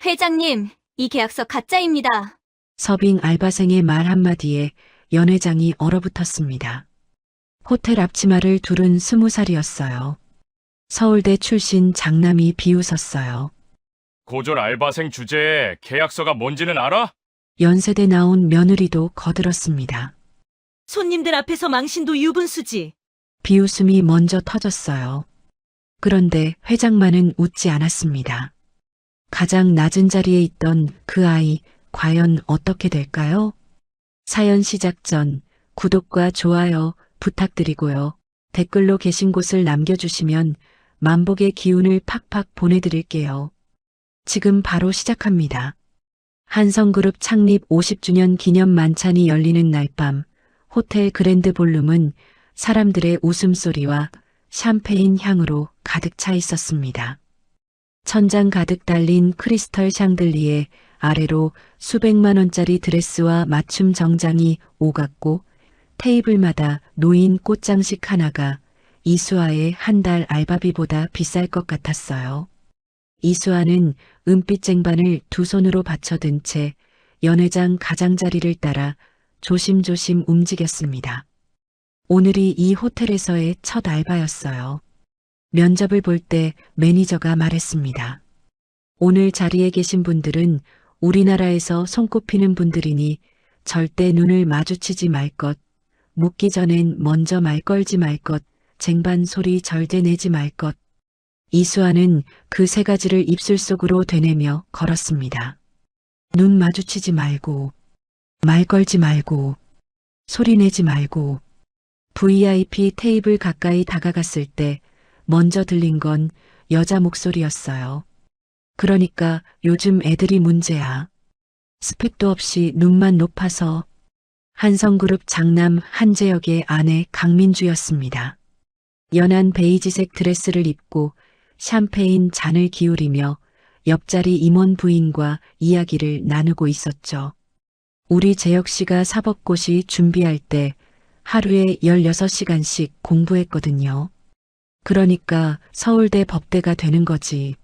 회장님, 이 계약서 가짜입니다. 서빙 알바생의 말 한마디에 연 회장이 얼어붙었습니다. 호텔 앞치마를 두른 20살이었어요. 서울대 출신 장남이 비웃었어요. 고졸 알바생 주제에 계약서가 뭔지는 알아? 연세대 나온 며느리도 거들었습니다. 손님들 앞에서 망신도 유분수지. 비웃음이 먼저 터졌어요. 그런데 회장만은 웃지 않았습니다. 가장 낮은 자리에 있던 그 아이, 과연 어떻게 될까요? 사연 시작 전 구독과 좋아요 부탁드리고요. 댓글로 계신 곳을 남겨주시면 만복의 기운을 팍팍 보내드릴게요. 지금 바로 시작합니다. 한성그룹 창립 50주년 기념 만찬이 열리는 날 밤, 호텔 그랜드 볼룸은 사람들의 웃음소리와 샴페인 향으로 가득 차 있었습니다. 천장 가득 달린 크리스털 샹들리에 아래로 수백만 원짜리 드레스와 맞춤 정장이 오갔고 테이블마다 놓인 꽃장식 하나가 이수아의 한 달 알바비보다 비쌀 것 같았어요. 이수아는 은빛 쟁반을 두 손으로 받쳐든 채 연회장 가장자리를 따라 조심조심 움직였습니다. 오늘이 이 호텔에서의 첫 알바였어요. 면접을 볼 때 매니저가 말했습니다. 오늘 자리에 계신 분들은 우리나라에서 손꼽히는 분들이니 절대 눈을 마주치지 말 것, 묻기 전엔 먼저 말 걸지 말 것, 쟁반 소리 절대 내지 말 것. 이수아는 그 세 가지를 입술 속으로 되뇌며 걸었습니다. 눈 마주치지 말고, 말 걸지 말고, 소리 내지 말고. VIP 테이블 가까이 다가갔을 때 먼저 들린 건 여자 목소리였어요. 그러니까 요즘 애들이 문제야. 스펙도 없이 눈만 높아서. 한성그룹 장남 한재혁의 아내 강민주였습니다. 연한 베이지색 드레스를 입고 샴페인 잔을 기울이며 옆자리 임원 부인과 이야기를 나누고 있었죠. 우리 재혁 씨가 사법고시 준비할 때 하루에 16시간씩 공부했거든요. 그러니까 서울대 법대가 되는 거지.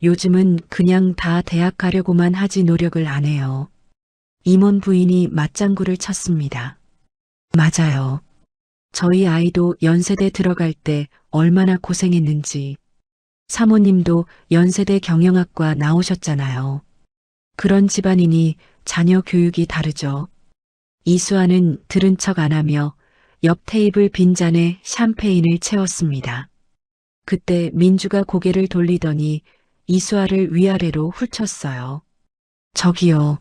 요즘은 그냥 다 대학 가려고만 하지 노력을 안 해요. 임원 부인이 맞장구를 쳤습니다. 맞아요. 저희 아이도 연세대 들어갈 때 얼마나 고생했는지. 사모님도 연세대 경영학과 나오셨잖아요. 그런 집안이니 자녀 교육이 다르죠. 이수아는 들은 척 안 하며 옆 테이블 빈잔에 샴페인을 채웠습니다. 그때 민주가 고개를 돌리더니 이수아를 위아래로 훑쳤어요. 저기요.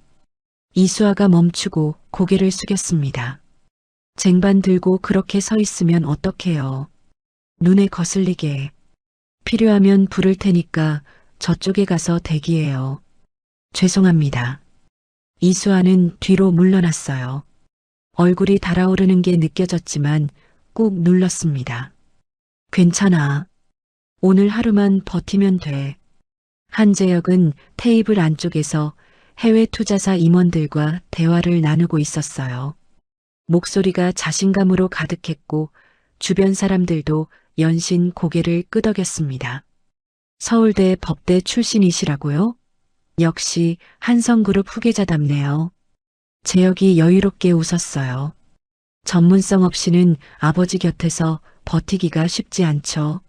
이수아가 멈추고 고개를 숙였습니다. 쟁반 들고 그렇게 서 있으면 어떡해요. 눈에 거슬리게. 필요하면 부를 테니까 저쪽에 가서 대기해요. 죄송합니다. 이수아는 뒤로 물러났어요. 얼굴이 달아오르는 게 느껴졌지만 꾹 눌렀습니다. 괜찮아. 오늘 하루만 버티면 돼. 한재혁은 테이블 안쪽에서 해외 투자사 임원들과 대화를 나누고 있었어요. 목소리가 자신감으로 가득했고 주변 사람들도 연신 고개를 끄덕였습니다. 서울대 법대 출신이시라고요? 역시 한성그룹 후계자답네요. 재혁이 여유롭게 웃었어요. 전문성 없이는 아버지 곁에서 버티기가 쉽지 않죠.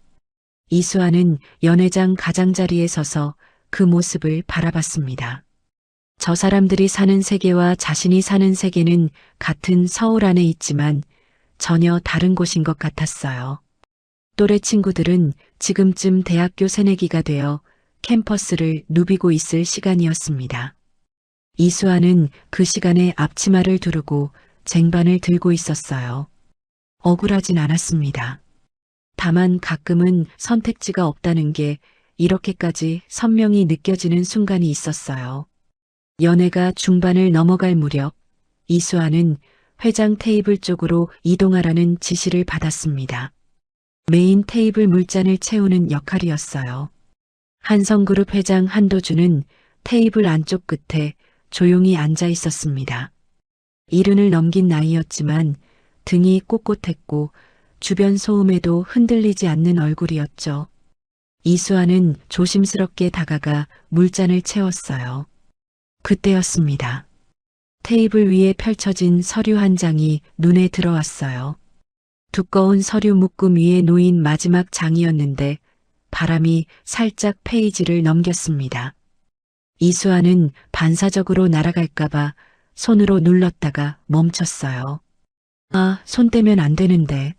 이수아는 연회장 가장자리에 서서 그 모습을 바라봤습니다. 저 사람들이 사는 세계와 자신이 사는 세계는 같은 서울 안에 있지만 전혀 다른 곳인 것 같았어요. 또래 친구들은 지금쯤 대학교 새내기가 되어 캠퍼스를 누비고 있을 시간이었습니다. 이수아는 그 시간에 앞치마를 두르고 쟁반을 들고 있었어요. 억울하진 않았습니다. 다만 가끔은 선택지가 없다는 게 이렇게까지 선명히 느껴지는 순간이 있었어요. 연애가 중반을 넘어갈 무렵 이수아는 회장 테이블 쪽으로 이동하라는 지시를 받았습니다. 메인 테이블 물잔을 채우는 역할이었어요. 한성그룹 회장 한도준은 테이블 안쪽 끝에 조용히 앉아 있었습니다. 이른을 넘긴 나이였지만 등이 꼿꼿했고 주변 소음에도 흔들리지 않는 얼굴이었죠. 이수아는 조심스럽게 다가가 물잔을 채웠어요. 그때였습니다. 테이블 위에 펼쳐진 서류 한 장이 눈에 들어왔어요. 두꺼운 서류 묶음 위에 놓인 마지막 장이었는데 바람이 살짝 페이지를 넘겼습니다. 이수아는 반사적으로 날아갈까봐 손으로 눌렀다가 멈췄어요. 아, 손 떼면 안 되는데.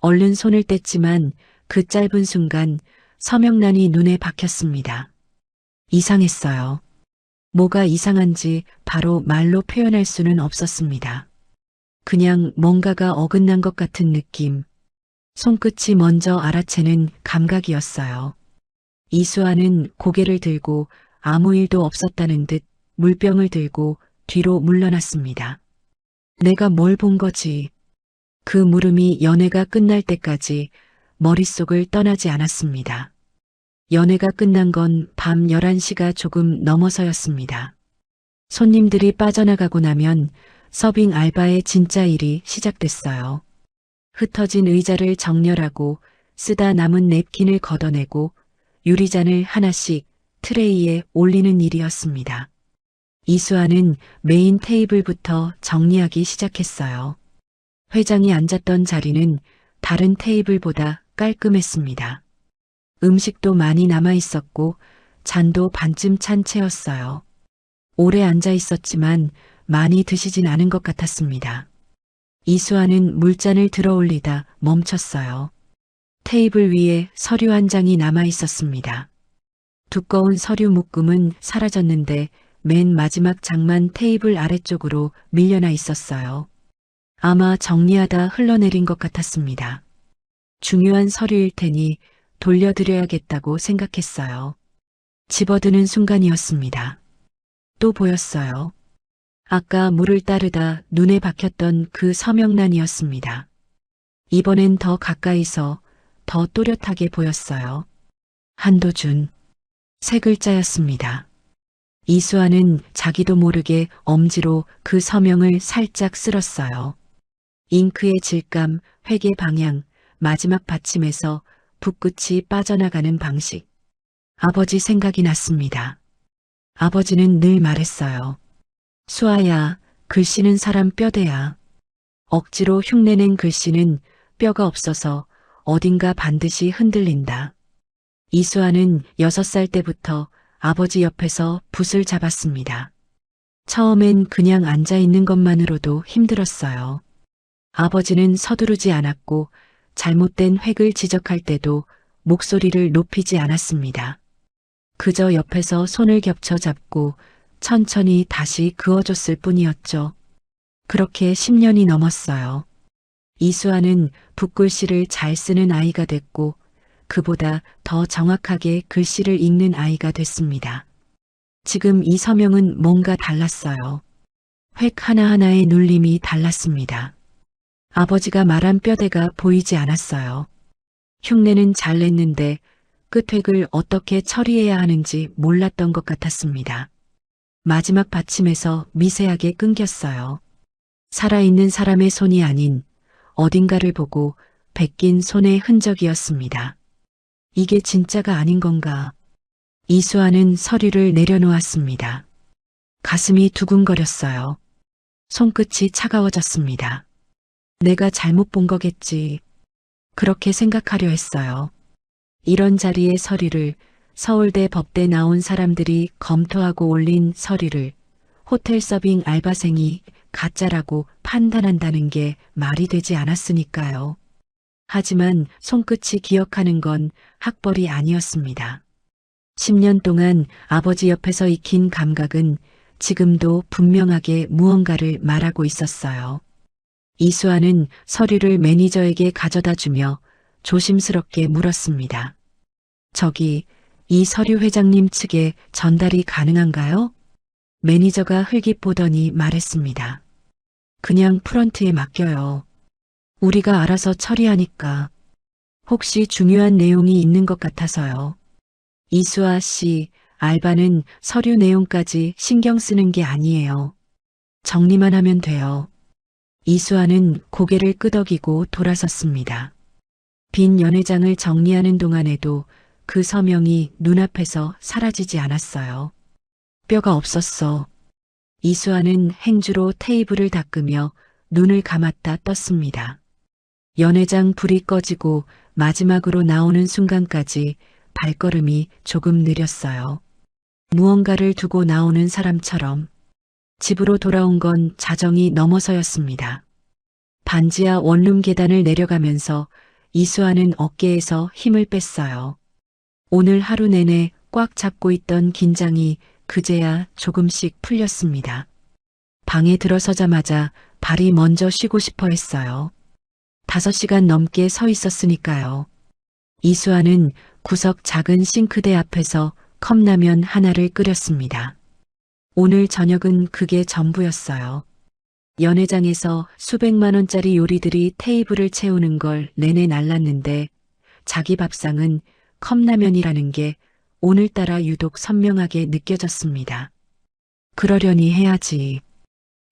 얼른 손을 뗐지만 그 짧은 순간 서명란이 눈에 박혔습니다. 이상했어요. 뭐가 이상한지 바로 말로 표현할 수는 없었습니다. 그냥 뭔가가 어긋난 것 같은 느낌. 손끝이 먼저 알아채는 감각이었어요. 이수아는 고개를 들고 아무 일도 없었다는 듯 물병을 들고 뒤로 물러났습니다. 내가 뭘 본 거지? 그 물음이 연애가 끝날 때까지 머릿속을 떠나지 않았습니다. 연애가 끝난 건 밤 11시가 조금 넘어서였습니다. 손님들이 빠져나가고 나면 서빙 알바의 진짜 일이 시작됐어요. 흩어진 의자를 정렬하고 쓰다 남은 냅킨을 걷어내고 유리잔을 하나씩 트레이에 올리는 일이었습니다. 이수아는 메인 테이블부터 정리하기 시작했어요. 회장이 앉았던 자리는 다른 테이블보다 깔끔했습니다. 음식도 많이 남아 있었고 잔도 반쯤 찬 채였어요. 오래 앉아 있었지만 많이 드시진 않은 것 같았습니다. 이수아는 물잔을 들어 올리다 멈췄어요. 테이블 위에 서류 한 장이 남아 있었습니다. 두꺼운 서류 묶음은 사라졌는데 맨 마지막 장만 테이블 아래쪽으로 밀려나 있었어요. 아마 정리하다 흘러내린 것 같았습니다. 중요한 서류일 테니 돌려드려야겠다고 생각했어요. 집어드는 순간이었습니다. 또 보였어요. 아까 물을 따르다 눈에 박혔던 그 서명란이었습니다. 이번엔 더 가까이서 더 또렷하게 보였어요. 한도준. 세 글자였습니다. 이수아는 자기도 모르게 엄지로 그 서명을 살짝 쓸었어요. 잉크의 질감, 회계 방향, 마지막 받침에서 붓끝이 빠져나가는 방식. 아버지 생각이 났습니다. 아버지는 늘 말했어요. 수아야, 글씨는 사람 뼈대야. 억지로 흉내낸 글씨는 뼈가 없어서 어딘가 반드시 흔들린다. 이수아는 6살 때부터 아버지 옆에서 붓을 잡았습니다. 처음엔 그냥 앉아 있는 것만으로도 힘들었어요. 아버지는 서두르지 않았고 잘못된 획을 지적할 때도 목소리를 높이지 않았습니다. 그저 옆에서 손을 겹쳐 잡고 천천히 다시 그어줬을 뿐이었죠. 그렇게 10년이 넘었어요. 이수아는 붓글씨를 잘 쓰는 아이가 됐고 그보다 더 정확하게 글씨를 읽는 아이가 됐습니다. 지금 이 서명은 뭔가 달랐어요. 획 하나하나의 눌림이 달랐습니다. 아버지가 말한 뼈대가 보이지 않았어요. 흉내는 잘 냈는데 끝획을 어떻게 처리해야 하는지 몰랐던 것 같았습니다. 마지막 받침에서 미세하게 끊겼어요. 살아있는 사람의 손이 아닌 어딘가를 보고 베낀 손의 흔적이었습니다. 이게 진짜가 아닌 건가? 이수아는 서류를 내려놓았습니다. 가슴이 두근거렸어요. 손끝이 차가워졌습니다. 내가 잘못 본 거겠지. 그렇게 생각하려 했어요. 이런 자리에 서류를 서울대 법대 나온 사람들이 검토하고 올린 서류를 호텔 서빙 알바생이 가짜라고 판단한다는 게 말이 되지 않았으니까요. 하지만 손끝이 기억하는 건 학벌이 아니었습니다. 10년 동안 아버지 옆에서 익힌 감각은 지금도 분명하게 무언가를 말하고 있었어요. 이수아는 서류를 매니저에게 가져다 주며 조심스럽게 물었습니다. 저기, 이 서류 회장님 측에 전달이 가능한가요? 매니저가 흘깃 보더니 말했습니다. 그냥 프런트에 맡겨요. 우리가 알아서 처리하니까. 혹시 중요한 내용이 있는 것 같아서요. 이수아 씨, 알바는 서류 내용까지 신경 쓰는 게 아니에요. 정리만 하면 돼요. 이수아는 고개를 끄덕이고 돌아섰습니다. 빈 연회장을 정리하는 동안에도 그 서명이 눈앞에서 사라지지 않았어요. 뼈가 없었어. 이수아는 행주로 테이블을 닦으며 눈을 감았다 떴습니다. 연회장 불이 꺼지고 마지막으로 나오는 순간까지 발걸음이 조금 느렸어요. 무언가를 두고 나오는 사람처럼 집으로 돌아온 건 자정이 넘어서였습니다. 반지하 원룸 계단을 내려가면서 이수아는 어깨에서 힘을 뺐어요. 오늘 하루 내내 꽉 잡고 있던 긴장이 그제야 조금씩 풀렸습니다. 방에 들어서자마자 발이 먼저 쉬고 싶어 했어요. 5시간 넘게 서 있었으니까요. 이수아는 구석 작은 싱크대 앞에서 컵라면 하나를 끓였습니다. 오늘 저녁은 그게 전부였어요. 연회장에서 수백만 원짜리 요리들이 테이블을 채우는 걸 내내 날랐는데 자기 밥상은 컵라면이라는 게 오늘따라 유독 선명하게 느껴졌습니다. 그러려니 해야지.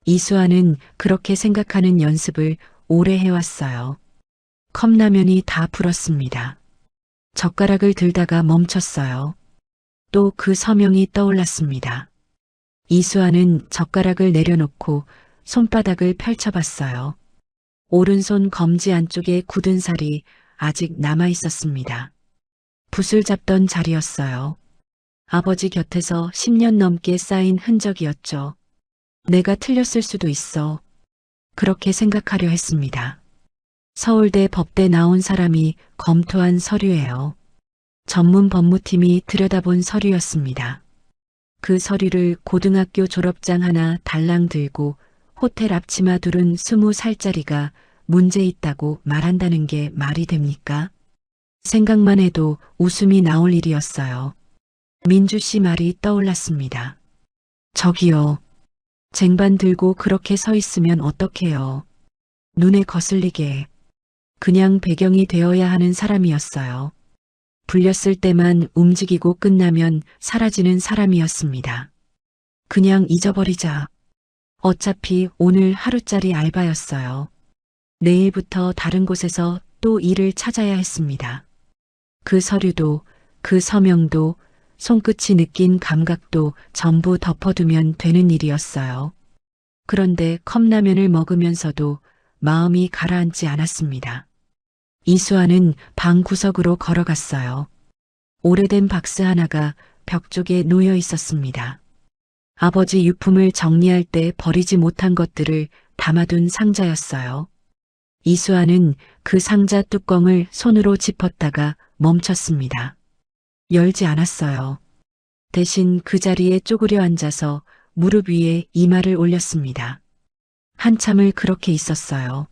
이수아는 그렇게 생각하는 연습을 오래 해왔어요. 컵라면이 다 불었습니다. 젓가락을 들다가 멈췄어요. 또 그 서명이 떠올랐습니다. 이수아는 젓가락을 내려놓고 손바닥을 펼쳐봤어요. 오른손 검지 안쪽에 굳은 살이 아직 남아 있었습니다. 붓을 잡던 자리였어요. 아버지 곁에서 10년 넘게 쌓인 흔적이었죠. 내가 틀렸을 수도 있어. 그렇게 생각하려 했습니다. 서울대 법대 나온 사람이 검토한 서류예요. 전문 법무팀이 들여다본 서류였습니다. 그 서류를 고등학교 졸업장 하나 달랑 들고 호텔 앞치마 두른 20살짜리가 문제 있다고 말한다는 게 말이 됩니까? 생각만 해도 웃음이 나올 일이었어요. 민주 씨 말이 떠올랐습니다. 저기요. 쟁반 들고 그렇게 서 있으면 어떡해요. 눈에 거슬리게. 그냥 배경이 되어야 하는 사람이었어요. 불렸을 때만 움직이고 끝나면 사라지는 사람이었습니다. 그냥 잊어버리자. 어차피 오늘 하루짜리 알바였어요. 내일부터 다른 곳에서 또 일을 찾아야 했습니다. 그 서류도, 그 서명도, 손끝이 느낀 감각도 전부 덮어두면 되는 일이었어요. 그런데 컵라면을 먹으면서도 마음이 가라앉지 않았습니다. 이수아는 방 구석으로 걸어갔어요. 오래된 박스 하나가 벽 쪽에 놓여 있었습니다. 아버지 유품을 정리할 때 버리지 못한 것들을 담아둔 상자였어요. 이수아는 그 상자 뚜껑을 손으로 짚었다가 멈췄습니다. 열지 않았어요. 대신 그 자리에 쪼그려 앉아서 무릎 위에 이마를 올렸습니다. 한참을 그렇게 있었어요.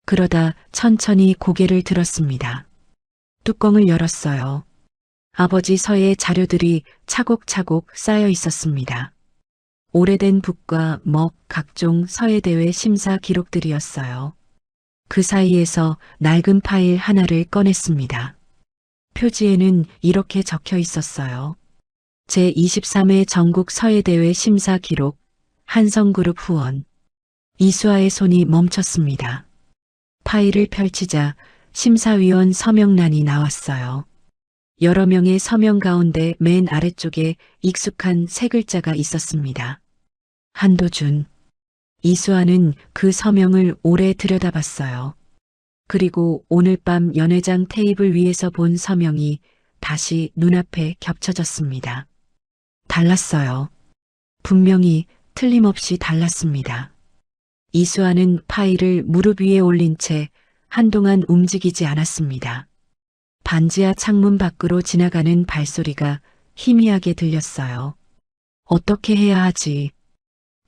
그러다 천천히 고개를 들었습니다. 뚜껑을 열었어요. 아버지 서의 자료들이 차곡차곡 쌓여 있었습니다. 오래된 북과 먹, 각종 서예대회 심사 기록들이었어요. 그 사이에서 낡은 파일 하나를 꺼냈습니다. 표지에는 이렇게 적혀 있었어요. 제23회 전국 서예대회 심사 기록, 한성그룹 후원. 이수아의 손이 멈췄습니다. 파일을 펼치자 심사위원 서명란이 나왔어요. 여러 명의 서명 가운데 맨 아래쪽에 익숙한 세 글자가 있었습니다. 한도준. 이수아는 그 서명을 오래 들여다봤어요. 그리고 오늘 밤 연회장 테이블 위에서 본 서명이 다시 눈앞에 겹쳐졌습니다. 달랐어요. 분명히 틀림없이 달랐습니다. 이수아는 파일을 무릎 위에 올린 채 한동안 움직이지 않았습니다. 반지하 창문 밖으로 지나가는 발소리가 희미하게 들렸어요. 어떻게 해야 하지?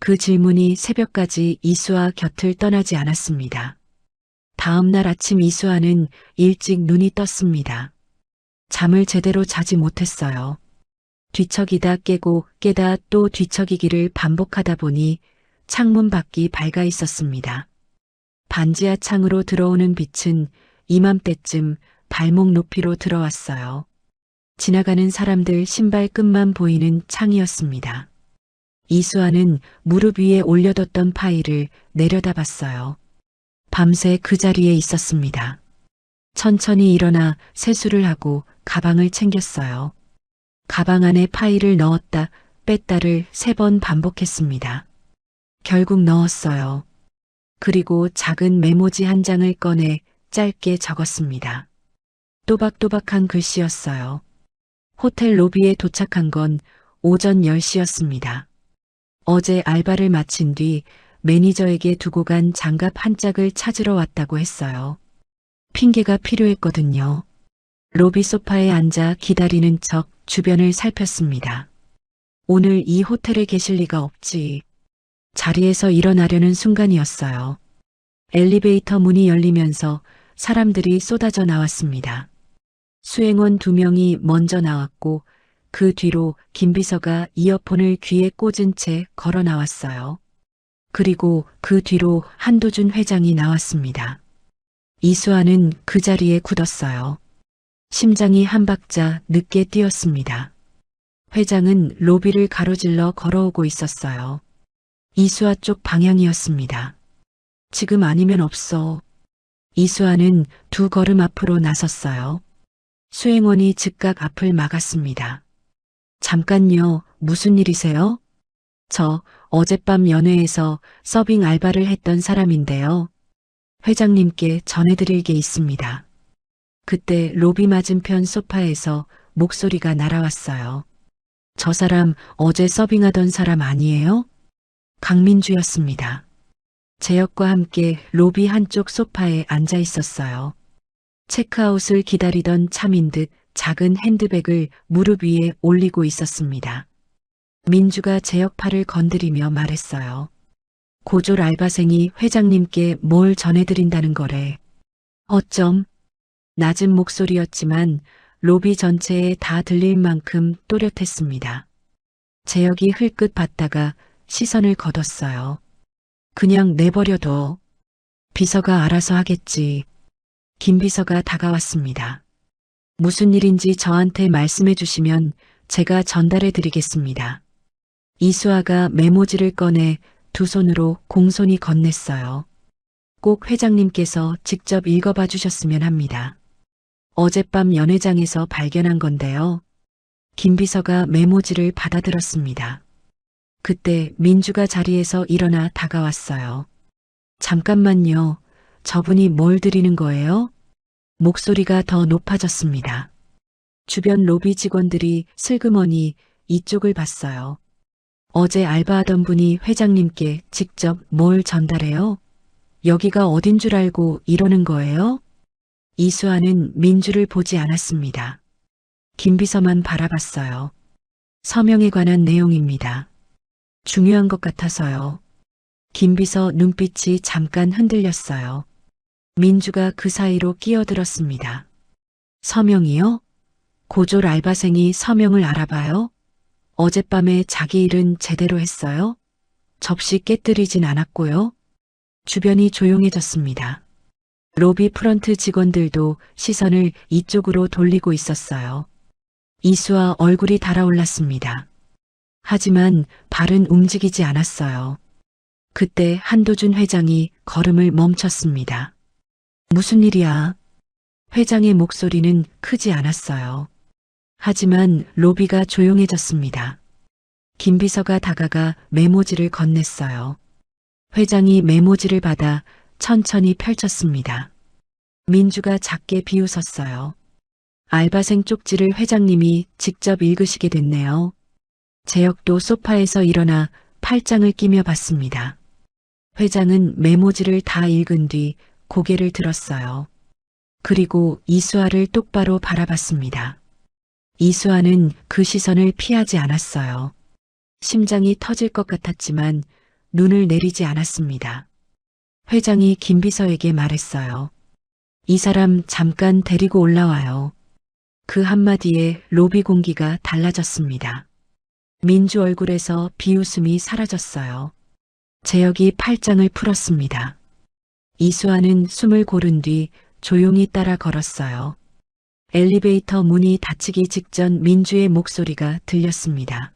그 질문이 새벽까지 이수아 곁을 떠나지 않았습니다. 다음 날 아침 이수아는 일찍 눈이 떴습니다. 잠을 제대로 자지 못했어요. 뒤척이다 깨고 깨다 또 뒤척이기를 반복하다 보니 창문 밖이 밝아 있었습니다. 반지하 창으로 들어오는 빛은 이맘때쯤 발목 높이로 들어왔어요. 지나가는 사람들 신발끝만 보이는 창이었습니다. 이수아는 무릎 위에 올려뒀던 파일을 내려다봤어요. 밤새 그 자리에 있었습니다. 천천히 일어나 세수를 하고 가방을 챙겼어요. 가방 안에 파일을 넣었다 뺐다를 3번 반복했습니다. 결국 넣었어요. 그리고 작은 메모지 한 장을 꺼내 짧게 적었습니다. 또박또박한 글씨였어요. 호텔 로비에 도착한 건 오전 10시였습니다. 어제 알바를 마친 뒤 매니저에게 두고 간 장갑 한 짝을 찾으러 왔다고 했어요. 핑계가 필요했거든요. 로비 소파에 앉아 기다리는 척 주변을 살폈습니다. 오늘 이 호텔에 계실 리가 없지. 자리에서 일어나려는 순간이었어요. 엘리베이터 문이 열리면서 사람들이 쏟아져 나왔습니다. 수행원 2명이 먼저 나왔고 그 뒤로 김비서가 이어폰을 귀에 꽂은 채 걸어 나왔어요. 그리고 그 뒤로 한도준 회장이 나왔습니다. 이수아는 그 자리에 굳었어요. 심장이 한 박자 늦게 뛰었습니다. 회장은 로비를 가로질러 걸어오고 있었어요. 이수아 쪽 방향이었습니다. 지금 아니면 없어. 이수아는 2 걸음 앞으로 나섰어요. 수행원이 즉각 앞을 막았습니다. 잠깐요, 무슨 일이세요? 저 어젯밤 연회에서 서빙 알바를 했던 사람인데요. 회장님께 전해드릴 게 있습니다. 그때 로비 맞은편 소파에서 목소리가 날아왔어요. 저 사람 어제 서빙하던 사람 아니에요? 강민주였습니다. 재혁과 함께 로비 한쪽 소파에 앉아 있었어요. 체크아웃을 기다리던 참인 듯 작은 핸드백을 무릎 위에 올리고 있었습니다. 민주가 재혁 팔을 건드리며 말했어요. 고졸 알바생이 회장님께 뭘 전해드린다는 거래. 어쩜? 낮은 목소리였지만 로비 전체에 다 들릴 만큼 또렷했습니다. 재혁이 흘끗 봤다가 시선을 거뒀어요. 그냥 내버려둬. 비서가 알아서 하겠지. 김 비서가 다가왔습니다. 무슨 일인지 저한테 말씀해 주시면 제가 전달해 드리겠습니다. 이수아가 메모지를 꺼내 2 손으로 공손히 건넸어요. 꼭 회장님께서 직접 읽어봐 주셨으면 합니다. 어젯밤 연회장에서 발견한 건데요. 김 비서가 메모지를 받아들었습니다. 그때 민주가 자리에서 일어나 다가왔어요. 잠깐만요. 저분이 뭘 드리는 거예요? 목소리가 더 높아졌습니다. 주변 로비 직원들이 슬그머니 이쪽을 봤어요. 어제 알바하던 분이 회장님께 직접 뭘 전달해요? 여기가 어딘 줄 알고 이러는 거예요? 이수아는 민주를 보지 않았습니다. 김 비서만 바라봤어요. 서명에 관한 내용입니다. 중요한 것 같아서요. 김 비서 눈빛이 잠깐 흔들렸어요. 민주가 그 사이로 끼어들었습니다. 서명이요? 고졸 알바생이 서명을 알아봐요? 어젯밤에 자기 일은 제대로 했어요? 접시 깨뜨리진 않았고요. 주변이 조용해졌습니다. 로비 프런트 직원들도 시선을 이쪽으로 돌리고 있었어요. 이수아 얼굴이 달아올랐습니다. 하지만 발은 움직이지 않았어요. 그때 한도준 회장이 걸음을 멈췄습니다. 무슨 일이야? 회장의 목소리는 크지 않았어요. 하지만 로비가 조용해졌습니다. 김 비서가 다가가 메모지를 건넸어요. 회장이 메모지를 받아 천천히 펼쳤습니다. 민주가 작게 비웃었어요. 알바생 쪽지를 회장님이 직접 읽으시게 됐네요. 재혁도 소파에서 일어나 팔짱을 끼며 봤습니다. 회장은 메모지를 다 읽은 뒤 고개를 들었어요. 그리고 이수아를 똑바로 바라봤습니다. 이수아는 그 시선을 피하지 않았어요. 심장이 터질 것 같았지만 눈을 내리지 않았습니다. 회장이 김 비서에게 말했어요. 이 사람 잠깐 데리고 올라와요. 그 한마디에 로비 공기가 달라졌습니다. 민주 얼굴에서 비웃음이 사라졌어요. 재혁이 팔짱을 풀었습니다. 이수아는 숨을 고른 뒤 조용히 따라 걸었어요. 엘리베이터 문이 닫히기 직전 민주의 목소리가 들렸습니다.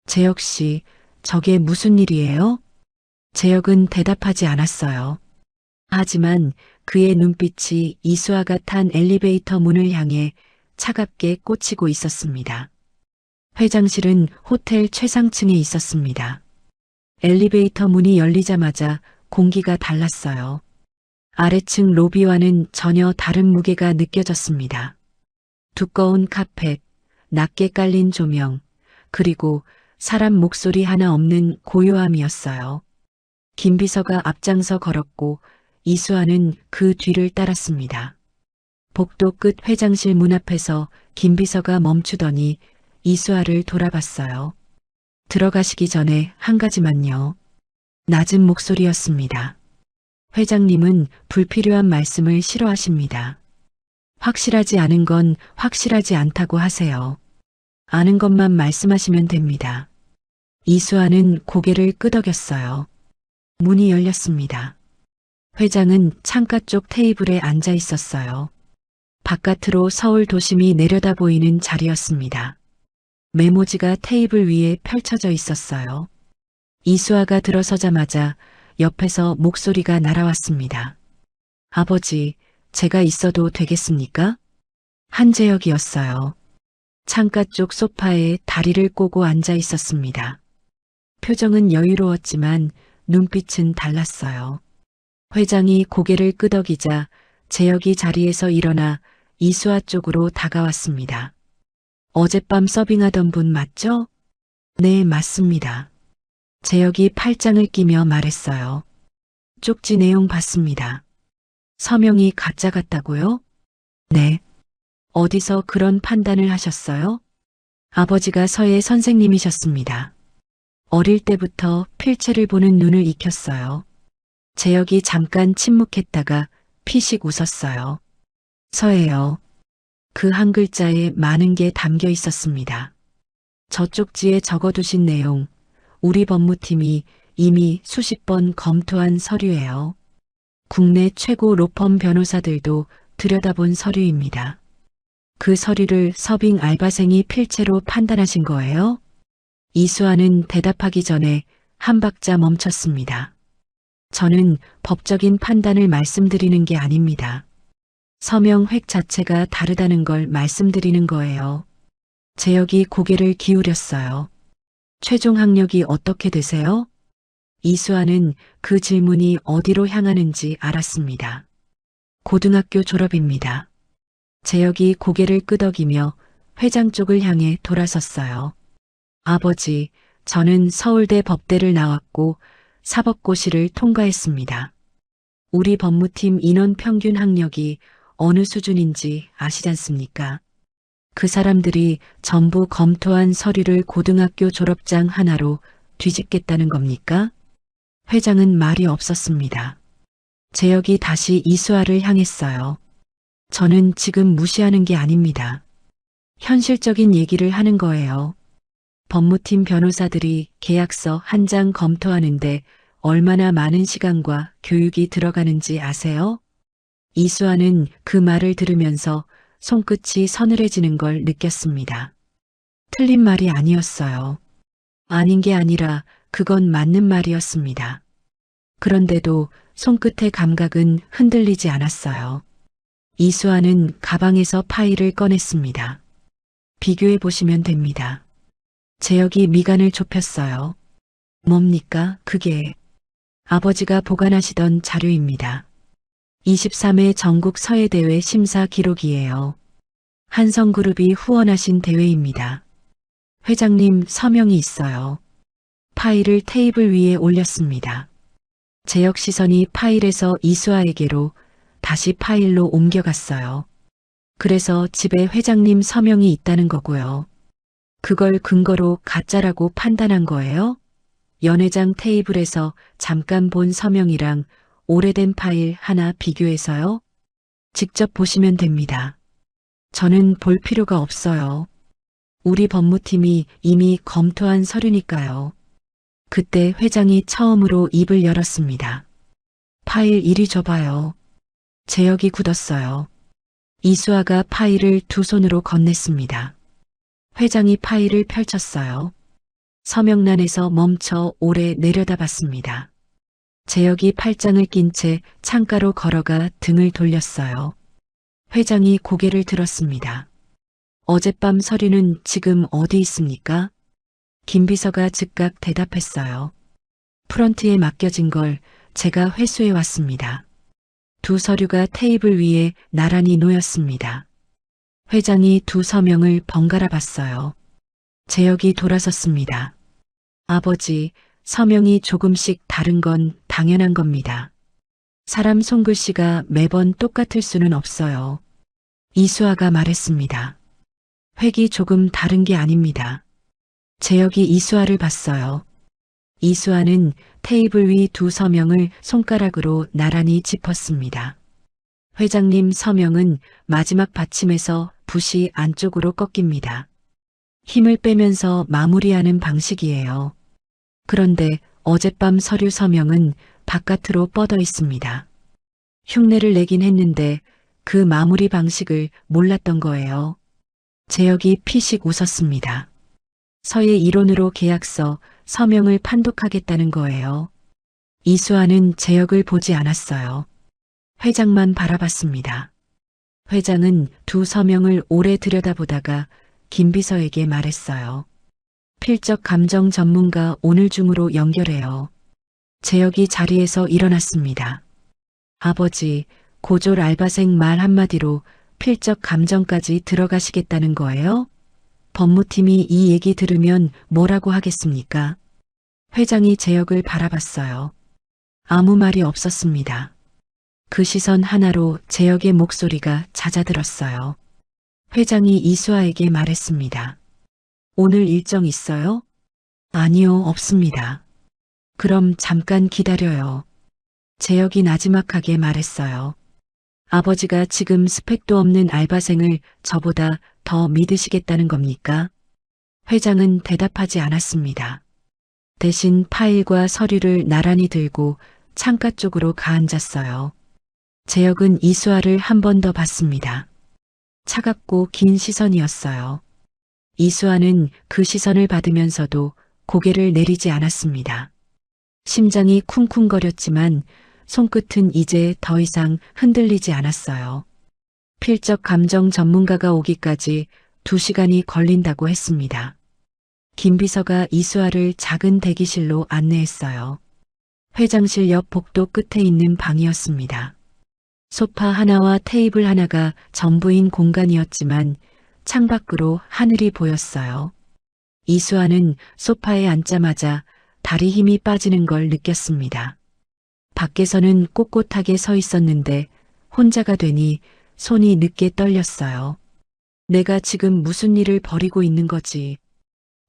재혁 씨, 저게 무슨 일이에요? 재혁은 대답하지 않았어요. 하지만 그의 눈빛이 이수아가 탄 엘리베이터 문을 향해 차갑게 꽂히고 있었습니다. 회장실은 호텔 최상층에 있었습니다. 엘리베이터 문이 열리자마자 공기가 달랐어요. 아래층 로비와는 전혀 다른 무게가 느껴졌습니다. 두꺼운 카펫, 낮게 깔린 조명, 그리고 사람 목소리 하나 없는 고요함이었어요. 김 비서가 앞장서 걸었고 이수아는 그 뒤를 따랐습니다. 복도 끝 회장실 문 앞에서 김 비서가 멈추더니 이수아를 돌아봤어요. 들어가시기 전에 한 가지만요. 낮은 목소리였습니다. 회장님은 불필요한 말씀을 싫어하십니다. 확실하지 않은 건 확실하지 않다고 하세요. 아는 것만 말씀하시면 됩니다. 이수아는 고개를 끄덕였어요. 문이 열렸습니다. 회장은 창가 쪽 테이블에 앉아 있었어요. 바깥으로 서울 도심이 내려다 보이는 자리였습니다. 메모지가 테이블 위에 펼쳐져 있었어요. 이수아가 들어서자마자 옆에서 목소리가 날아왔습니다. 아버지, 제가 있어도 되겠습니까? 한재혁이었어요. 창가 쪽 소파에 다리를 꼬고 앉아 있었습니다. 표정은 여유로웠지만 눈빛은 달랐어요. 회장이 고개를 끄덕이자 재혁이 자리에서 일어나 이수아 쪽으로 다가왔습니다. 어젯밤 서빙하던 분 맞죠? 네, 맞습니다. 재혁이 팔짱을 끼며 말했어요. 쪽지 내용 봤습니다. 서명이 가짜 같다고요? 네. 어디서 그런 판단을 하셨어요? 아버지가 서예 선생님이셨습니다. 어릴 때부터 필체를 보는 눈을 익혔어요. 재혁이 잠깐 침묵했다가 피식 웃었어요. 서예요. 그 한 글자에 많은 게 담겨 있었습니다. 저 쪽지에 적어두신 내용, 우리 법무팀이 이미 수십 번 검토한 서류예요. 국내 최고 로펌 변호사들도 들여다본 서류입니다. 그 서류를 서빙 알바생이 필체로 판단하신 거예요? 이수아는 대답하기 전에 한 박자 멈췄습니다. 저는 법적인 판단을 말씀드리는 게 아닙니다. 서명 획 자체가 다르다는 걸 말씀드리는 거예요. 재혁이 고개를 기울였어요. 최종 학력이 어떻게 되세요? 이수아는 그 질문이 어디로 향하는지 알았습니다. 고등학교 졸업입니다. 재혁이 고개를 끄덕이며 회장 쪽을 향해 돌아섰어요. 아버지, 저는 서울대 법대를 나왔고 사법고시를 통과했습니다. 우리 법무팀 인원 평균 학력이 어느 수준인지 아시지 않습니까? 그 사람들이 전부 검토한 서류를 고등학교 졸업장 하나로 뒤집겠다는 겁니까? 회장은 말이 없었습니다. 재혁이 다시 이수아를 향했어요. 저는 지금 무시하는 게 아닙니다. 현실적인 얘기를 하는 거예요. 법무팀 변호사들이 계약서 한 장 검토하는데 얼마나 많은 시간과 교육이 들어가는지 아세요? 이수아는 그 말을 들으면서 손끝이 서늘해지는 걸 느꼈습니다. 틀린 말이 아니었어요. 아닌 게 아니라 그건 맞는 말이었습니다. 그런데도 손끝의 감각은 흔들리지 않았어요. 이수아는 가방에서 파일을 꺼냈습니다. 비교해 보시면 됩니다. 재혁이 미간을 좁혔어요. 뭡니까, 그게? 아버지가 보관하시던 자료입니다. 23회 전국 서예대회 심사 기록이에요. 한성그룹이 후원하신 대회입니다. 회장님 서명이 있어요. 파일을 테이블 위에 올렸습니다. 재혁 시선이 파일에서 이수아에게로 다시 파일로 옮겨갔어요. 그래서 집에 회장님 서명이 있다는 거고요. 그걸 근거로 가짜라고 판단한 거예요? 연회장 테이블에서 잠깐 본 서명이랑 오래된 파일 하나 비교해서요? 직접 보시면 됩니다. 저는 볼 필요가 없어요. 우리 법무팀이 이미 검토한 서류니까요. 그때 회장이 처음으로 입을 열었습니다. 파일 이리 줘봐요. 재혁이 굳었어요. 이수아가 파일을 두 손으로 건넸습니다. 회장이 파일을 펼쳤어요. 서명란에서 멈춰 오래 내려다봤습니다. 재혁이 팔짱을 낀 채 창가로 걸어가 등을 돌렸어요. 회장이 고개를 들었습니다. 어젯밤 서류는 지금 어디 있습니까? 김 비서가 즉각 대답했어요. 프런트에 맡겨진 걸 제가 회수해 왔습니다. 두 서류가 테이블 위에 나란히 놓였습니다. 회장이 두 서명을 번갈아 봤어요. 재혁이 돌아섰습니다. 아버지, 서명이 조금씩 다른 건 당연한 겁니다. 사람 손글씨가 매번 똑같을 수는 없어요. 이수아가 말했습니다. 획이 조금 다른 게 아닙니다. 재혁이 이수아를 봤어요. 이수아는 테이블 위 두 서명을 손가락으로 나란히 짚었습니다. 회장님 서명은 마지막 받침에서 붓이 안쪽으로 꺾입니다. 힘을 빼면서 마무리하는 방식이에요. 그런데 어젯밤 서류 서명은 바깥으로 뻗어 있습니다. 흉내를 내긴 했는데 그 마무리 방식을 몰랐던 거예요. 재혁이 피식 웃었습니다. 서예 이론으로 계약서, 서명을 판독하겠다는 거예요. 이수아는 재혁을 보지 않았어요. 회장만 바라봤습니다. 회장은 두 서명을 오래 들여다보다가 김 비서에게 말했어요. 필적 감정 전문가 오늘 중으로 연결해요. 재혁이 자리에서 일어났습니다. 아버지, 고졸 알바생 말 한마디로 필적 감정까지 들어가시겠다는 거예요? 법무팀이 이 얘기 들으면 뭐라고 하겠습니까? 회장이 재혁을 바라봤어요. 아무 말이 없었습니다. 그 시선 하나로 재혁의 목소리가 잦아들었어요. 회장이 이수아에게 말했습니다. 오늘 일정 있어요? 아니요, 없습니다. 그럼 잠깐 기다려요. 재혁이 나지막하게 말했어요. 아버지가 지금 스펙도 없는 알바생을 저보다 더 믿으시겠다는 겁니까? 회장은 대답하지 않았습니다. 대신 파일과 서류를 나란히 들고 창가 쪽으로 가앉았어요. 재혁은 이수아를 한 번 더 봤습니다. 차갑고 긴 시선이었어요. 이수아는 그 시선을 받으면서도 고개를 내리지 않았습니다. 심장이 쿵쿵거렸지만 손끝은 이제 더 이상 흔들리지 않았어요. 필적 감정 전문가가 오기까지 2시간이 걸린다고 했습니다. 김 비서가 이수아를 작은 대기실로 안내했어요. 회장실 옆 복도 끝에 있는 방이었습니다. 소파 하나와 테이블 하나가 전부인 공간이었지만 창밖으로 하늘이 보였어요. 이수아는 소파에 앉자마자 다리 힘이 빠지는 걸 느꼈습니다. 밖에서는 꼿꼿하게 서 있었는데 혼자가 되니 손이 늦게 떨렸어요. 내가 지금 무슨 일을 벌이고 있는 거지.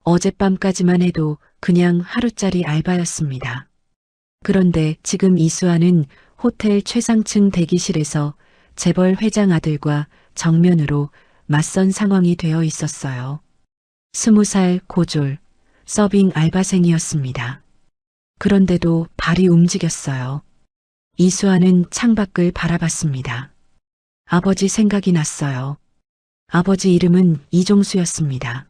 어젯밤까지만 해도 그냥 하루짜리 알바였습니다. 그런데 지금 이수아는 호텔 최상층 대기실에서 재벌 회장 아들과 정면으로 맞선 상황이 되어 있었어요. 20살 고졸, 서빙 알바생이었습니다. 그런데도 발이 움직였어요. 이수아는 창밖을 바라봤습니다. 아버지 생각이 났어요. 아버지 이름은 이종수였습니다.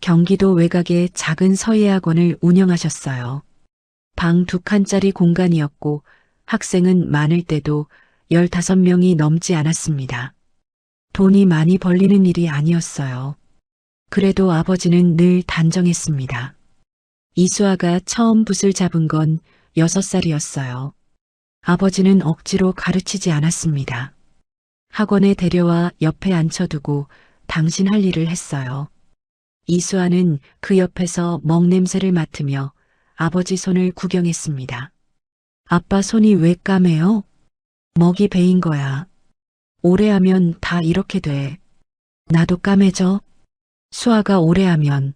경기도 외곽의 작은 서예학원을 운영하셨어요. 방 2칸짜리 공간이었고 학생은 많을 때도 15명이 넘지 않았습니다. 돈이 많이 벌리는 일이 아니었어요. 그래도 아버지는 늘 단정했습니다. 이수아가 처음 붓을 잡은 건 6살이었어요. 아버지는 억지로 가르치지 않았습니다. 학원에 데려와 옆에 앉혀두고 당신 할 일을 했어요. 이수아는 그 옆에서 먹 냄새를 맡으며 아버지 손을 구경했습니다. 아빠 손이 왜 까매요? 먹이 베인 거야. 오래 하면 다 이렇게 돼. 나도 까매져. 수아가 오래 하면.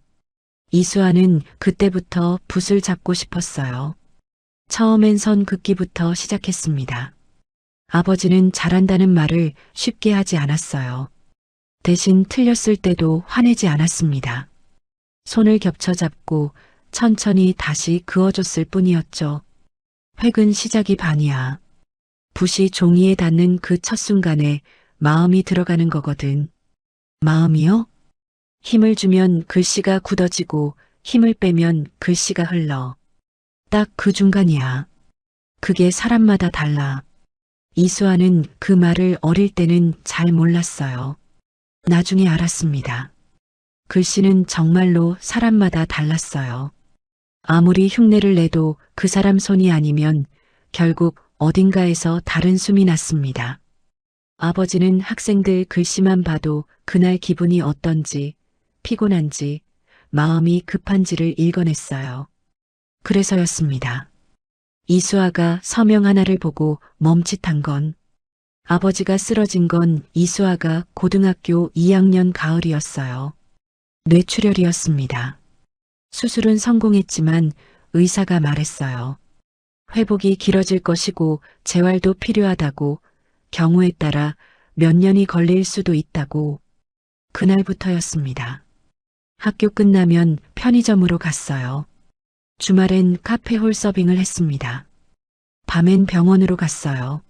이수아는 그때부터 붓을 잡고 싶었어요. 처음엔 선 긋기부터 시작했습니다. 아버지는 잘한다는 말을 쉽게 하지 않았어요. 대신 틀렸을 때도 화내지 않았습니다. 손을 겹쳐 잡고 천천히 다시 그어줬을 뿐이었죠. 획은 시작이 반이야. 붓이 종이에 닿는 그 첫 순간에 마음이 들어가는 거거든. 마음이요? 힘을 주면 글씨가 굳어지고 힘을 빼면 글씨가 흘러. 딱 그 중간이야. 그게 사람마다 달라. 이수아는 그 말을 어릴 때는 잘 몰랐어요. 나중에 알았습니다. 글씨는 정말로 사람마다 달랐어요. 아무리 흉내를 내도 그 사람 손이 아니면 결국 어딘가에서 다른 숨이 났습니다. 아버지는 학생들 글씨만 봐도 그날 기분이 어떤지, 피곤한지, 마음이 급한지를 읽어냈어요. 그래서였습니다. 이수아가 서명 하나를 보고 멈칫한 건 아버지가 쓰러진 건 이수아가 고등학교 2학년 가을이었어요. 뇌출혈이었습니다. 수술은 성공했지만 의사가 말했어요. 회복이 길어질 것이고 재활도 필요하다고, 경우에 따라 몇 년이 걸릴 수도 있다고. 그날부터였습니다. 학교 끝나면 편의점으로 갔어요. 주말엔 카페 홀서빙을 했습니다. 밤엔 병원으로 갔어요.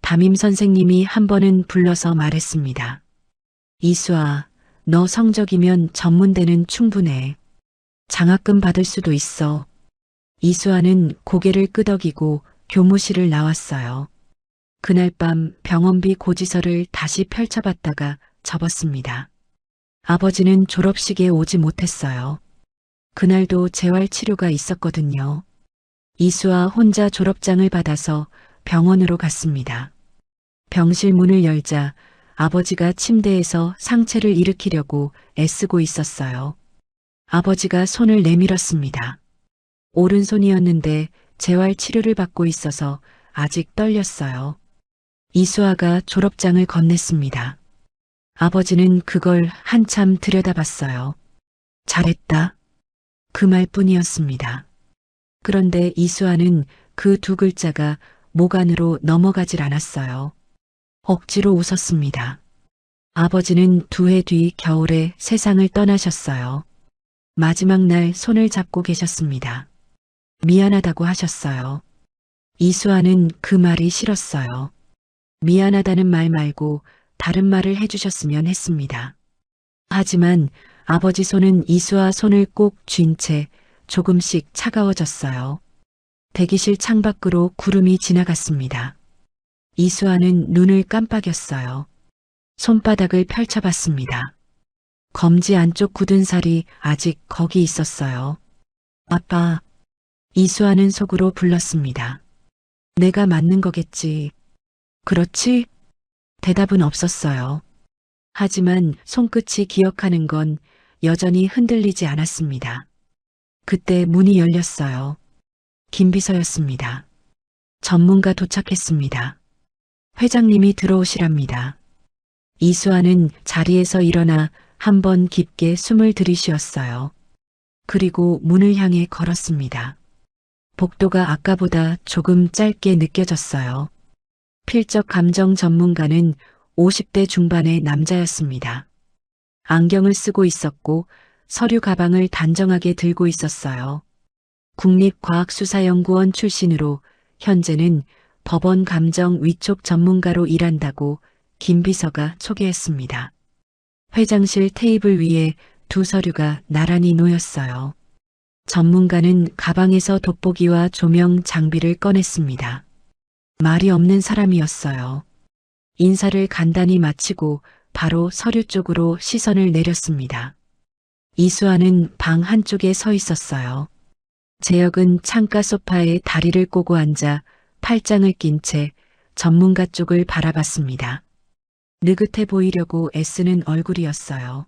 담임 선생님이 한 번은 불러서 말했습니다. 이수아, 너 성적이면 전문대는 충분해. 장학금 받을 수도 있어. 이수아는 고개를 끄덕이고 교무실을 나왔어요. 그날 밤 병원비 고지서를 다시 펼쳐봤다가 접었습니다. 아버지는 졸업식에 오지 못했어요. 그날도 재활치료가 있었거든요. 이수아 혼자 졸업장을 받아서 병원으로 갔습니다. 병실 문을 열자 아버지가 침대에서 상체를 일으키려고 애쓰고 있었어요. 아버지가 손을 내밀었습니다. 오른손이었는데 재활치료를 받고 있어서 아직 떨렸어요. 이수아가 졸업장을 건넸습니다. 아버지는 그걸 한참 들여다봤어요. 잘했다. 그 말뿐이었습니다. 그런데 이수아는 그 두 글자가 목 안으로 넘어가질 않았어요. 억지로 웃었습니다. 아버지는 2해 뒤 겨울에 세상을 떠나셨어요. 마지막 날 손을 잡고 계셨습니다. 미안하다고 하셨어요. 이수아는 그 말이 싫었어요. 미안하다는 말 말고 다른 말을 해주셨으면 했습니다. 하지만 아버지 손은 이수아 손을 꼭 쥔 채 조금씩 차가워졌어요. 대기실 창밖으로 구름이 지나갔습니다. 이수아는 눈을 깜빡였어요. 손바닥을 펼쳐봤습니다. 검지 안쪽 굳은 살이 아직 거기 있었어요. 아빠, 이수아는 속으로 불렀습니다. 내가 맞는 거겠지. 그렇지? 대답은 없었어요. 하지만 손끝이 기억하는 건 여전히 흔들리지 않았습니다. 그때 문이 열렸어요. 김비서였습니다. 전문가 도착했습니다. 회장님이 들어오시랍니다. 이수아는 자리에서 일어나 한 번 깊게 숨을 들이쉬었어요. 그리고 문을 향해 걸었습니다. 복도가 아까보다 조금 짧게 느껴졌어요. 필적 감정 전문가는 50대 중반의 남자였습니다. 안경을 쓰고 있었고 서류 가방을 단정하게 들고 있었어요. 국립과학수사연구원 출신으로 현재는 법원 감정 위촉 전문가로 일한다고 김 비서가 소개했습니다. 회장실 테이블 위에 2 서류가 나란히 놓였어요. 전문가는 가방에서 돋보기와 조명 장비를 꺼냈습니다. 말이 없는 사람이었어요. 인사를 간단히 마치고 바로 서류 쪽으로 시선을 내렸습니다. 이수아는 방 한쪽에 서 있었어요. 재혁은 창가 소파에 다리를 꼬고 앉아 팔짱을 낀 채 전문가 쪽을 바라봤습니다. 느긋해 보이려고 애쓰는 얼굴이었어요.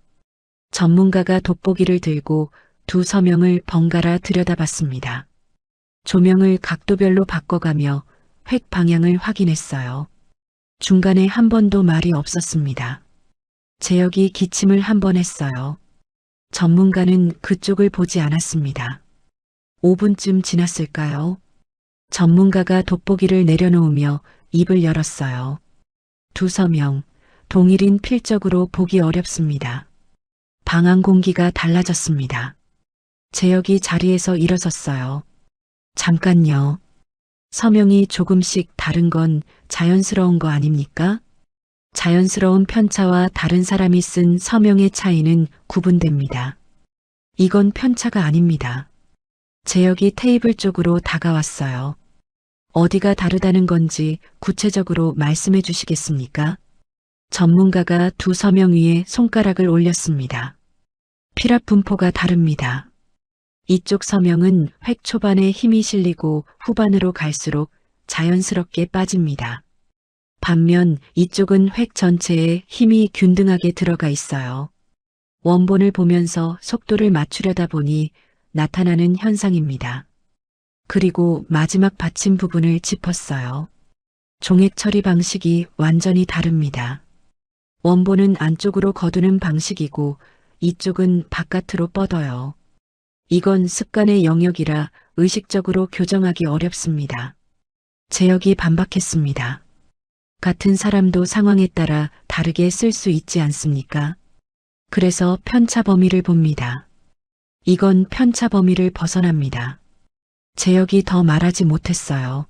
전문가가 돋보기를 들고 2 서명을 번갈아 들여다봤습니다. 조명을 각도별로 바꿔가며 획 방향을 확인했어요. 중간에 한 번도 말이 없었습니다. 재혁이 기침을 한 번 했어요. 전문가는 그쪽을 보지 않았습니다. 5분쯤 지났을까요? 전문가가 돋보기를 내려놓으며 입을 열었어요. 2 서명, 동일인 필적으로 보기 어렵습니다. 방안 공기가 달라졌습니다. 재혁이 자리에서 일어섰어요. 잠깐요. 서명이 조금씩 다른 건 자연스러운 거 아닙니까? 자연스러운 편차와 다른 사람이 쓴 서명의 차이는 구분됩니다. 이건 편차가 아닙니다. 재혁이 테이블 쪽으로 다가왔어요. 어디가 다르다는 건지 구체적으로 말씀해 주시겠습니까? 전문가가 두 서명 위에 손가락을 올렸습니다. 피랍 분포가 다릅니다. 이쪽 서명은 획 초반에 힘이 실리고 후반으로 갈수록 자연스럽게 빠집니다. 반면 이쪽은 획 전체에 힘이 균등하게 들어가 있어요. 원본을 보면서 속도를 맞추려다 보니 나타나는 현상입니다. 그리고 마지막 받침 부분을 짚었어요. 종액 처리 방식이 완전히 다릅니다. 원본은 안쪽으로 거두는 방식이고 이쪽은 바깥으로 뻗어요. 이건 습관의 영역이라 의식적으로 교정하기 어렵습니다. 제역이 반박했습니다. 같은 사람도 상황에 따라 다르게 쓸 수 있지 않습니까? 그래서 편차 범위를 봅니다. 이건 편차 범위를 벗어납니다. 제역이 더 말하지 못했어요.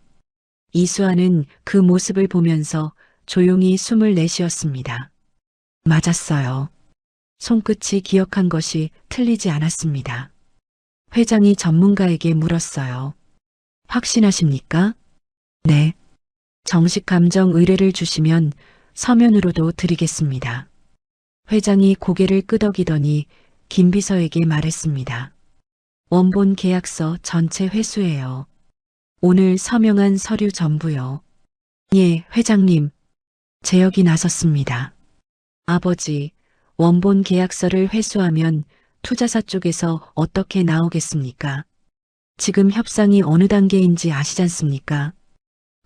이수아는 그 모습을 보면서 조용히 숨을 내쉬었습니다. 맞았어요. 손끝이 기억한 것이 틀리지 않았습니다. 회장이 전문가에게 물었어요. 확신하십니까? 네. 정식 감정 의뢰를 주시면 서면으로도 드리겠습니다. 회장이 고개를 끄덕이더니 김 비서에게 말했습니다. 원본 계약서 전체 회수예요. 오늘 서명한 서류 전부요. 예, 회장님. 제역이 나섰습니다. 아버지, 원본 계약서를 회수하면 투자사 쪽에서 어떻게 나오겠습니까? 지금 협상이 어느 단계인지 아시지 않습니까?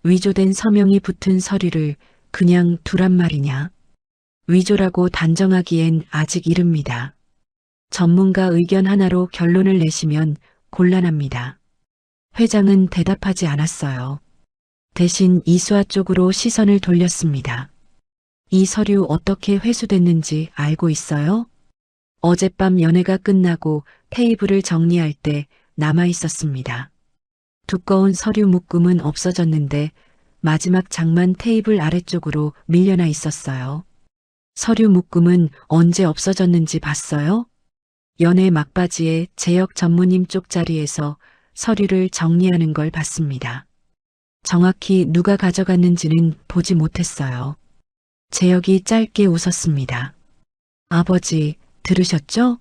위조된 서명이 붙은 서류를 그냥 두란 말이냐? 위조라고 단정하기엔 아직 이릅니다. 전문가 의견 하나로 결론을 내시면 곤란합니다. 회장은 대답하지 않았어요. 대신 이수아 쪽으로 시선을 돌렸습니다. 이 서류 어떻게 회수됐는지 알고 있어요? 어젯밤 연회가 끝나고 테이블을 정리할 때 남아 있었습니다. 두꺼운 서류 묶음은 없어졌는데 마지막 장만 테이블 아래쪽으로 밀려나 있었어요. 서류 묶음은 언제 없어졌는지 봤어요? 연회 막바지에 제역 전무님 쪽 자리에서 서류를 정리하는 걸 봤습니다. 정확히 누가 가져갔는지는 보지 못했어요. 제역이 짧게 웃었습니다. 아버지, 들으셨죠?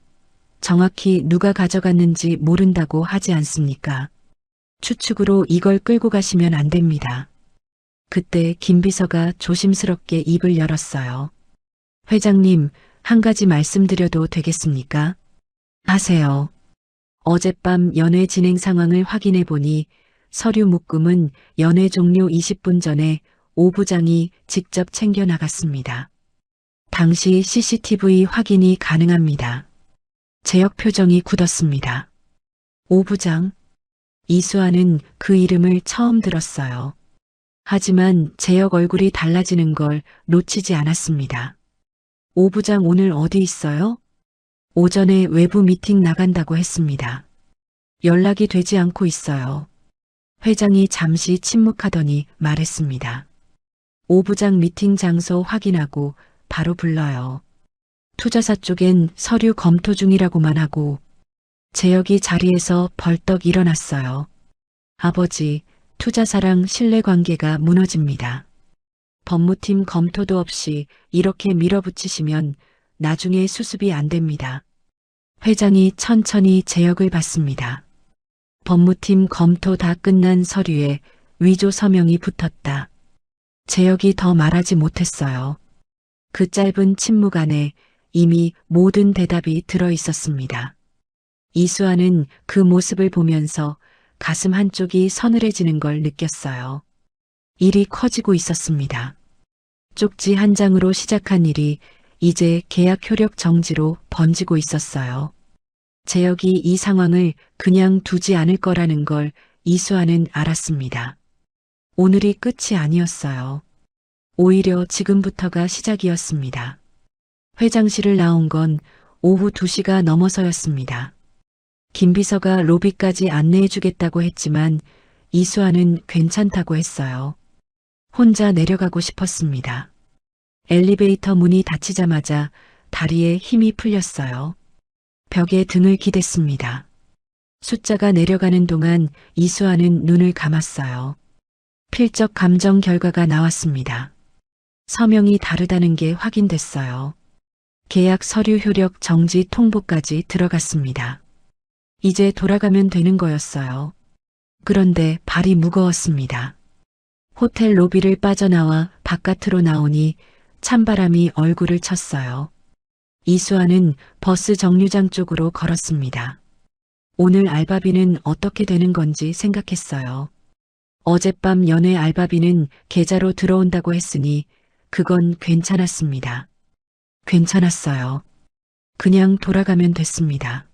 정확히 누가 가져갔는지 모른다고 하지 않습니까? 추측으로 이걸 끌고 가시면 안 됩니다. 그때 김 비서가 조심스럽게 입을 열었어요. 회장님, 한 가지 말씀드려도 되겠습니까? 하세요. 어젯밤 연회 진행 상황을 확인해 보니 서류 묶음은 연회 종료 20분 전에 오 부장이 직접 챙겨 나갔습니다. 당시 CCTV 확인이 가능합니다. 제역 표정이 굳었습니다. 오 부장. 이수아는 그 이름을 처음 들었어요. 하지만 제역 얼굴이 달라지는 걸 놓치지 않았습니다. 오 부장 오늘 어디 있어요? 오전에 외부 미팅 나간다고 했습니다. 연락이 되지 않고 있어요. 회장이 잠시 침묵하더니 말했습니다. 오 부장 미팅 장소 확인하고 바로 불러요. 투자사 쪽엔 서류 검토 중이라고만 하고. 제역이 자리에서 벌떡 일어났어요. 아버지, 투자사랑 신뢰관계가 무너집니다. 법무팀 검토도 없이 이렇게 밀어붙이시면 나중에 수습이 안 됩니다. 회장이 천천히 제역을 받습니다. 법무팀 검토 다 끝난 서류에 위조 서명이 붙었다. 제역이 더 말하지 못했어요. 그 짧은 침묵 안에 이미 모든 대답이 들어 있었습니다. 이수아는 그 모습을 보면서 가슴 한쪽이 서늘해지는 걸 느꼈어요. 일이 커지고 있었습니다. 쪽지 한 장으로 시작한 일이 이제 계약 효력 정지로 번지고 있었어요. 제역이 이 상황을 그냥 두지 않을 거라는 걸 이수아는 알았습니다. 오늘이 끝이 아니었어요. 오히려 지금부터가 시작이었습니다. 회장실을 나온 건 오후 2시가 넘어서였습니다. 김 비서가 로비까지 안내해 주겠다고 했지만 이수아는 괜찮다고 했어요. 혼자 내려가고 싶었습니다. 엘리베이터 문이 닫히자마자 다리에 힘이 풀렸어요. 벽에 등을 기댔습니다. 숫자가 내려가는 동안 이수아는 눈을 감았어요. 필적 감정 결과가 나왔습니다. 서명이 다르다는 게 확인됐어요. 계약 서류 효력 정지 통보까지 들어갔습니다. 이제 돌아가면 되는 거였어요. 그런데 발이 무거웠습니다. 호텔 로비를 빠져나와 바깥으로 나오니 찬바람이 얼굴을 쳤어요. 이수아는 버스 정류장 쪽으로 걸었습니다. 오늘 알바비는 어떻게 되는 건지 생각했어요. 어젯밤 연회 알바비는 계좌로 들어온다고 했으니 그건 괜찮았습니다. 괜찮았어요. 그냥 돌아가면 됐습니다.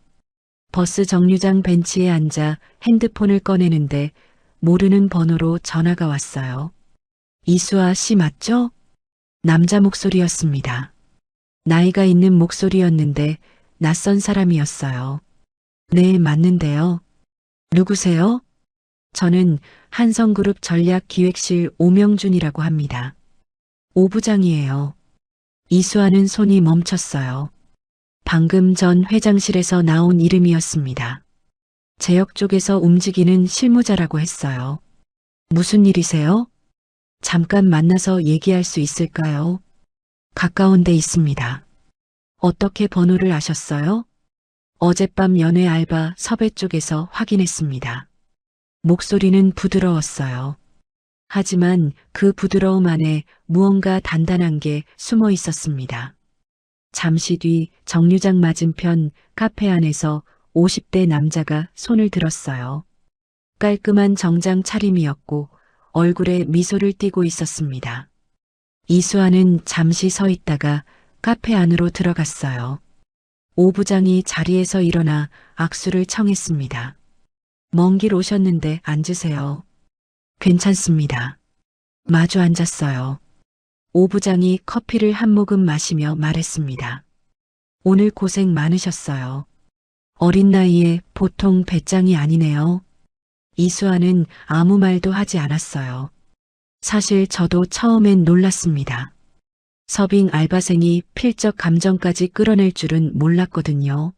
버스 정류장 벤치에 앉아 핸드폰을 꺼내는데 모르는 번호로 전화가 왔어요. 이수아 씨 맞죠? 남자 목소리였습니다. 나이가 있는 목소리였는데 낯선 사람이었어요. 네, 맞는데요. 누구세요? 저는 한성그룹 전략기획실 오명준이라고 합니다. 오 부장이에요. 이수아는 손이 멈췄어요. 방금 전 회장실에서 나온 이름이었습니다. 제역 쪽에서 움직이는 실무자라고 했어요. 무슨 일이세요? 잠깐 만나서 얘기할 수 있을까요? 가까운 데 있습니다. 어떻게 번호를 아셨어요? 어젯밤 연회 알바 섭외 쪽에서 확인했습니다. 목소리는 부드러웠어요. 하지만 그 부드러움 안에 무언가 단단한 게 숨어 있었습니다. 잠시 뒤 정류장 맞은편 카페 안에서 50대 남자가 손을 들었어요. 깔끔한 정장 차림이었고 얼굴에 미소를 띠고 있었습니다. 이수아는 잠시 서 있다가 카페 안으로 들어갔어요. 오 부장이 자리에서 일어나 악수를 청했습니다. 먼 길 오셨는데 앉으세요. 괜찮습니다. 마주 앉았어요. 오 부장이 커피를 한 모금 마시며 말했습니다. 오늘 고생 많으셨어요. 어린 나이에 보통 배짱이 아니네요. 이수아는 아무 말도 하지 않았어요. 사실 저도 처음엔 놀랐습니다. 서빙 알바생이 필적 감정까지 끌어낼 줄은 몰랐거든요.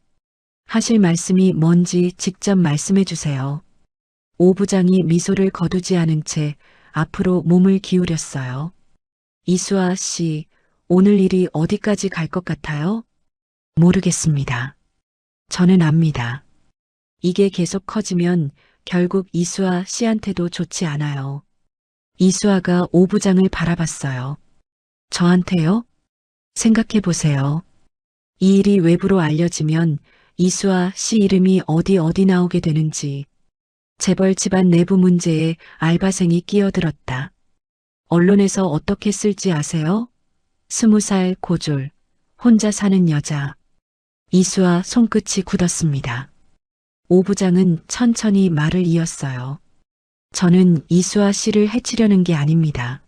하실 말씀이 뭔지 직접 말씀해 주세요. 오 부장이 미소를 거두지 않은 채 앞으로 몸을 기울였어요. 이수아 씨, 오늘 일이 어디까지 갈 것 같아요? 모르겠습니다. 저는 압니다. 이게 계속 커지면 결국 이수아 씨한테도 좋지 않아요. 이수아가 오 부장을 바라봤어요. 저한테요? 생각해 보세요. 이 일이 외부로 알려지면 이수아 씨 이름이 어디 나오게 되는지. 재벌 집안 내부 문제에 알바생이 끼어들었다. 언론에서 어떻게 쓸지 아세요? 20살 고졸, 혼자 사는 여자. 이수아 손끝이 굳었습니다. 오 부장은 천천히 말을 이었어요. 저는 이수아 씨를 해치려는 게 아닙니다.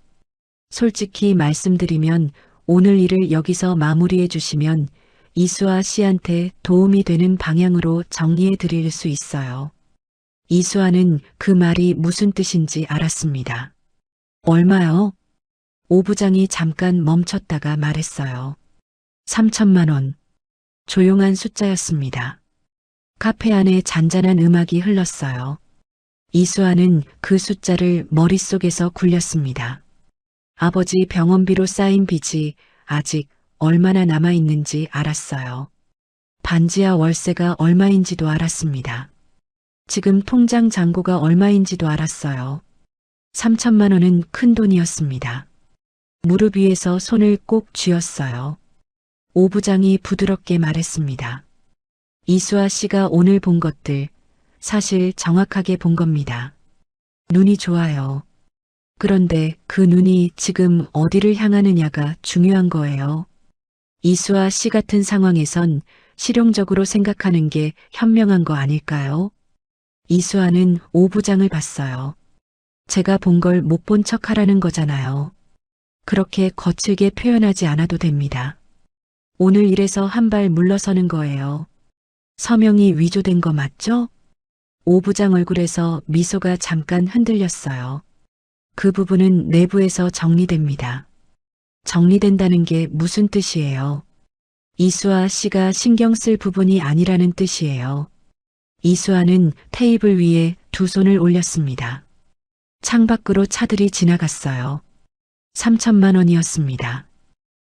솔직히 말씀드리면 오늘 일을 여기서 마무리해 주시면 이수아 씨한테 도움이 되는 방향으로 정리해 드릴 수 있어요. 이수아는 그 말이 무슨 뜻인지 알았습니다. 얼마요? 오 부장이 잠깐 멈췄다가 말했어요. 3천만 원. 조용한 숫자였습니다. 카페 안에 잔잔한 음악이 흘렀어요. 이수아는 그 숫자를 머릿속에서 굴렸습니다. 아버지 병원비로 쌓인 빚이 아직 얼마나 남아있는지 알았어요. 반지하 월세가 얼마인지도 알았습니다. 지금 통장 잔고가 얼마인지도 알았어요. 3천만 원은 큰 돈이었습니다. 무릎 위에서 손을 꼭 쥐었어요. 오 부장이 부드럽게 말했습니다. 이수아 씨가 오늘 본 것들 사실 정확하게 본 겁니다. 눈이 좋아요. 그런데 그 눈이 지금 어디를 향하느냐가 중요한 거예요. 이수아 씨 같은 상황에선 실용적으로 생각하는 게 현명한 거 아닐까요? 이수아는 오 부장을 봤어요. 제가 본 걸 못 본 척 하라는 거잖아요. 그렇게 거칠게 표현하지 않아도 됩니다. 오늘 일에서 한 발 물러서는 거예요. 서명이 위조된 거 맞죠? 오 부장 얼굴에서 미소가 잠깐 흔들렸어요. 그 부분은 내부에서 정리됩니다. 정리된다는 게 무슨 뜻이에요? 이수아 씨가 신경 쓸 부분이 아니라는 뜻이에요. 이수아는 테이블 위에 두 손을 올렸습니다. 창밖으로 차들이 지나갔어요. 3천만 원이었습니다.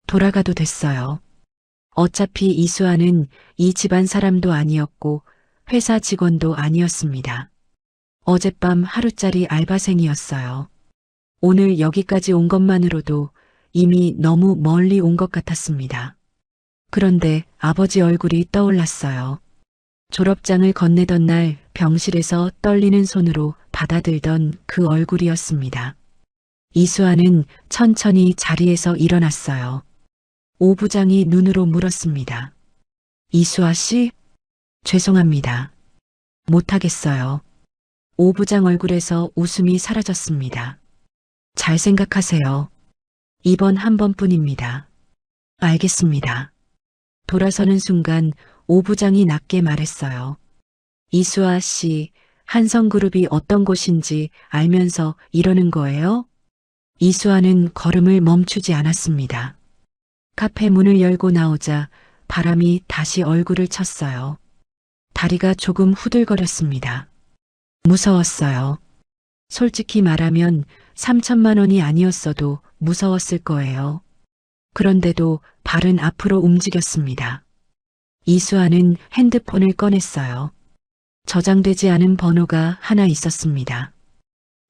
돌아가도 됐어요. 어차피 이수아는 이 집안 사람도 아니었고 회사 직원도 아니었습니다. 어젯밤 하루짜리 알바생이었어요. 오늘 여기까지 온 것만으로도 이미 너무 멀리 온 것 같았습니다. 그런데 아버지 얼굴이 떠올랐어요. 졸업장을 건네던 날 병실에서 떨리는 손으로 받아들던 그 얼굴이었습니다. 이수아는 천천히 자리에서 일어났어요. 오 부장이 눈으로 물었습니다. 이수아 씨? 죄송합니다. 못하겠어요. 오 부장 얼굴에서 웃음이 사라졌습니다. 잘 생각하세요. 이번 한 번뿐입니다. 알겠습니다. 돌아서는 순간 오 부장이 낮게 말했어요. 이수아 씨, 한성그룹이 어떤 곳인지 알면서 이러는 거예요? 이수아는 걸음을 멈추지 않았습니다. 카페 문을 열고 나오자 바람이 다시 얼굴을 쳤어요. 다리가 조금 후들거렸습니다. 무서웠어요. 솔직히 말하면 3천만 원이 아니었어도 무서웠을 거예요. 그런데도 발은 앞으로 움직였습니다. 이수아는 핸드폰을 꺼냈어요. 저장되지 않은 번호가 하나 있었습니다.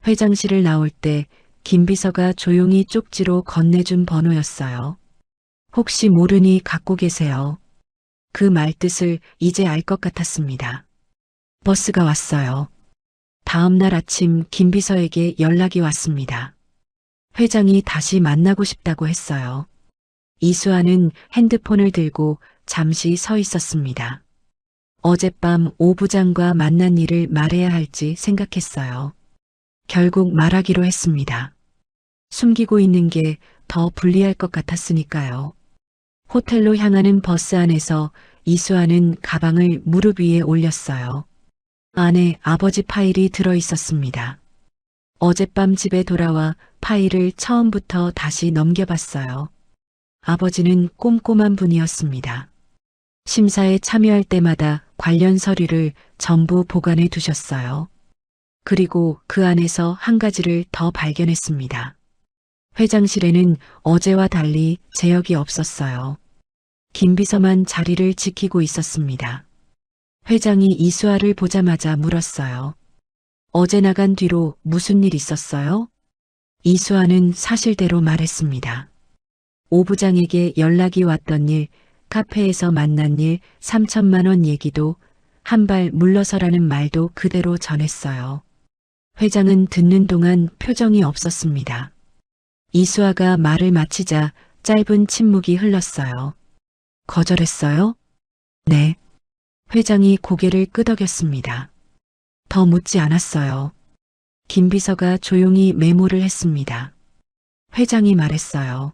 회장실을 나올 때 김 비서가 조용히 쪽지로 건네준 번호였어요. 혹시 모르니 갖고 계세요. 그 말뜻을 이제 알 것 같았습니다. 버스가 왔어요. 다음 날 아침 김 비서에게 연락이 왔습니다. 회장이 다시 만나고 싶다고 했어요. 이수아는 핸드폰을 들고 잠시 서 있었습니다. 어젯밤 오 부장과 만난 일을 말해야 할지 생각했어요. 결국 말하기로 했습니다. 숨기고 있는 게 더 불리할 것 같았으니까요. 호텔로 향하는 버스 안에서 이수아는 가방을 무릎 위에 올렸어요. 안에 아버지 파일이 들어 있었습니다. 어젯밤 집에 돌아와 파일을 처음부터 다시 넘겨봤어요. 아버지는 꼼꼼한 분이었습니다. 심사에 참여할 때마다 관련 서류를 전부 보관해 두셨어요. 그리고 그 안에서 한 가지를 더 발견했습니다. 회장실에는 어제와 달리 제역이 없었어요. 김 비서만 자리를 지키고 있었습니다. 회장이 이수아를 보자마자 물었어요. 어제 나간 뒤로 무슨 일 있었어요? 이수아는 사실대로 말했습니다. 오 부장에게 연락이 왔던 일, 카페에서 만난 일, 3천만 원 얘기도 한 발 물러서라는 말도 그대로 전했어요. 회장은 듣는 동안 표정이 없었습니다. 이수아가 말을 마치자 짧은 침묵이 흘렀어요. 거절했어요? 네. 회장이 고개를 끄덕였습니다. 더 묻지 않았어요. 김 비서가 조용히 메모를 했습니다. 회장이 말했어요.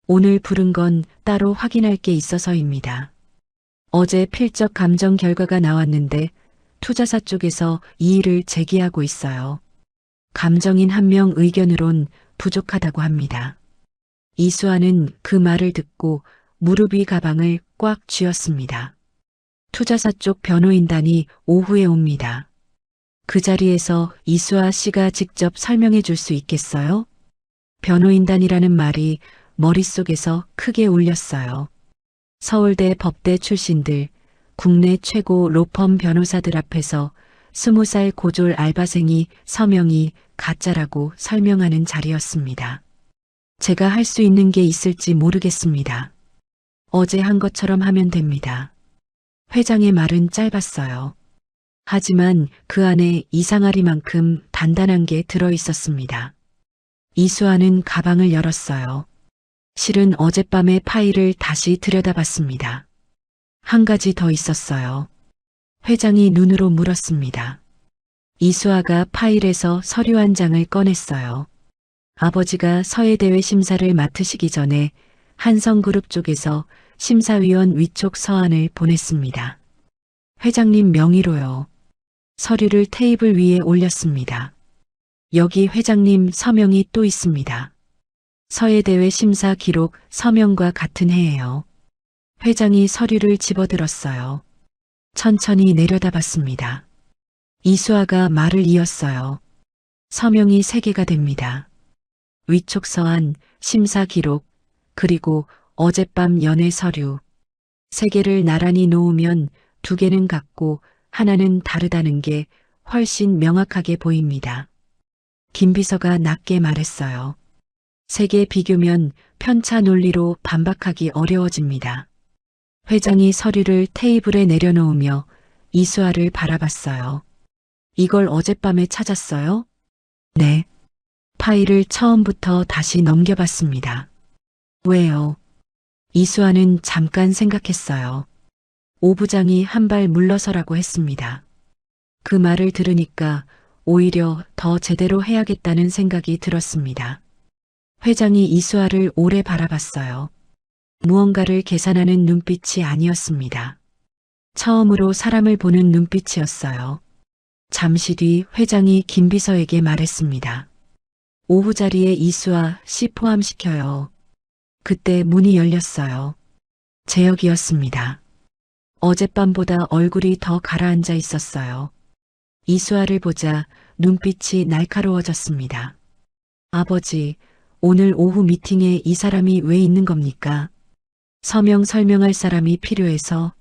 오늘 부른 건 따로 확인할 게 있어서입니다. 어제 필적 감정 결과가 나왔는데 투자사 쪽에서 이의를 제기하고 있어요. 감정인 한 명 의견으론 부족하다고 합니다. 이수아는 그 말을 듣고 무릎 위 가방을 꽉 쥐었습니다. 투자사 쪽 변호인단이 오후에 옵니다. 그 자리에서 이수아 씨가 직접 설명해 줄 수 있겠어요? 변호인단이라는 말이 머릿속에서 크게 울렸어요. 서울대 법대 출신들, 국내 최고 로펌 변호사들 앞에서 20살 고졸 알바생이 서명이 가짜라고 설명하는 자리였습니다. 제가 할 수 있는 게 있을지 모르겠습니다. 어제 한 것처럼 하면 됩니다. 회장의 말은 짧았어요. 하지만 그 안에 이상하리만큼 단단한 게 들어 있었습니다. 이수아는 가방을 열었어요. 실은 어젯밤의 파일을 다시 들여다봤습니다. 한 가지 더 있었어요. 회장이 눈으로 물었습니다. 이수아가 파일에서 서류 한 장을 꺼냈어요. 아버지가 서해대회 심사를 맡으시기 전에 한성그룹 쪽에서 심사위원 위촉 서한을 보냈습니다. 회장님 명의로요. 서류를 테이블 위에 올렸습니다. 여기 회장님 서명이 또 있습니다. 서해대회 심사 기록 서명과 같은 해예요. 회장이 서류를 집어들었어요. 천천히 내려다봤습니다. 이수아가 말을 이었어요. 서명이 3개가 됩니다. 위촉 서한, 심사 기록, 그리고 어젯밤 연애 서류. 3개를 나란히 놓으면 2개는 같고 하나는 다르다는 게 훨씬 명확하게 보입니다. 김 비서가 낮게 말했어요. 3개 비교면 편차 논리로 반박하기 어려워집니다. 회장이 서류를 테이블에 내려놓으며 이수아를 바라봤어요. 이걸 어젯밤에 찾았어요? 네. 파일을 처음부터 다시 넘겨봤습니다. 왜요? 이수아는 잠깐 생각했어요. 오 부장이 한 발 물러서라고 했습니다. 그 말을 들으니까 오히려 더 제대로 해야겠다는 생각이 들었습니다. 회장이 이수아를 오래 바라봤어요. 무언가를 계산하는 눈빛이 아니었습니다. 처음으로 사람을 보는 눈빛이었어요. 잠시 뒤 회장이 김 비서에게 말했습니다. 오후 자리에 이수아 씨 포함시켜요. 그때 문이 열렸어요. 재혁이었습니다. 어젯밤보다 얼굴이 더 가라앉아 있었어요. 이수아를 보자 눈빛이 날카로워졌습니다. 아버지, 오늘 오후 미팅에 이 사람이 왜 있는 겁니까? 서명 설명할 사람이 필요해서.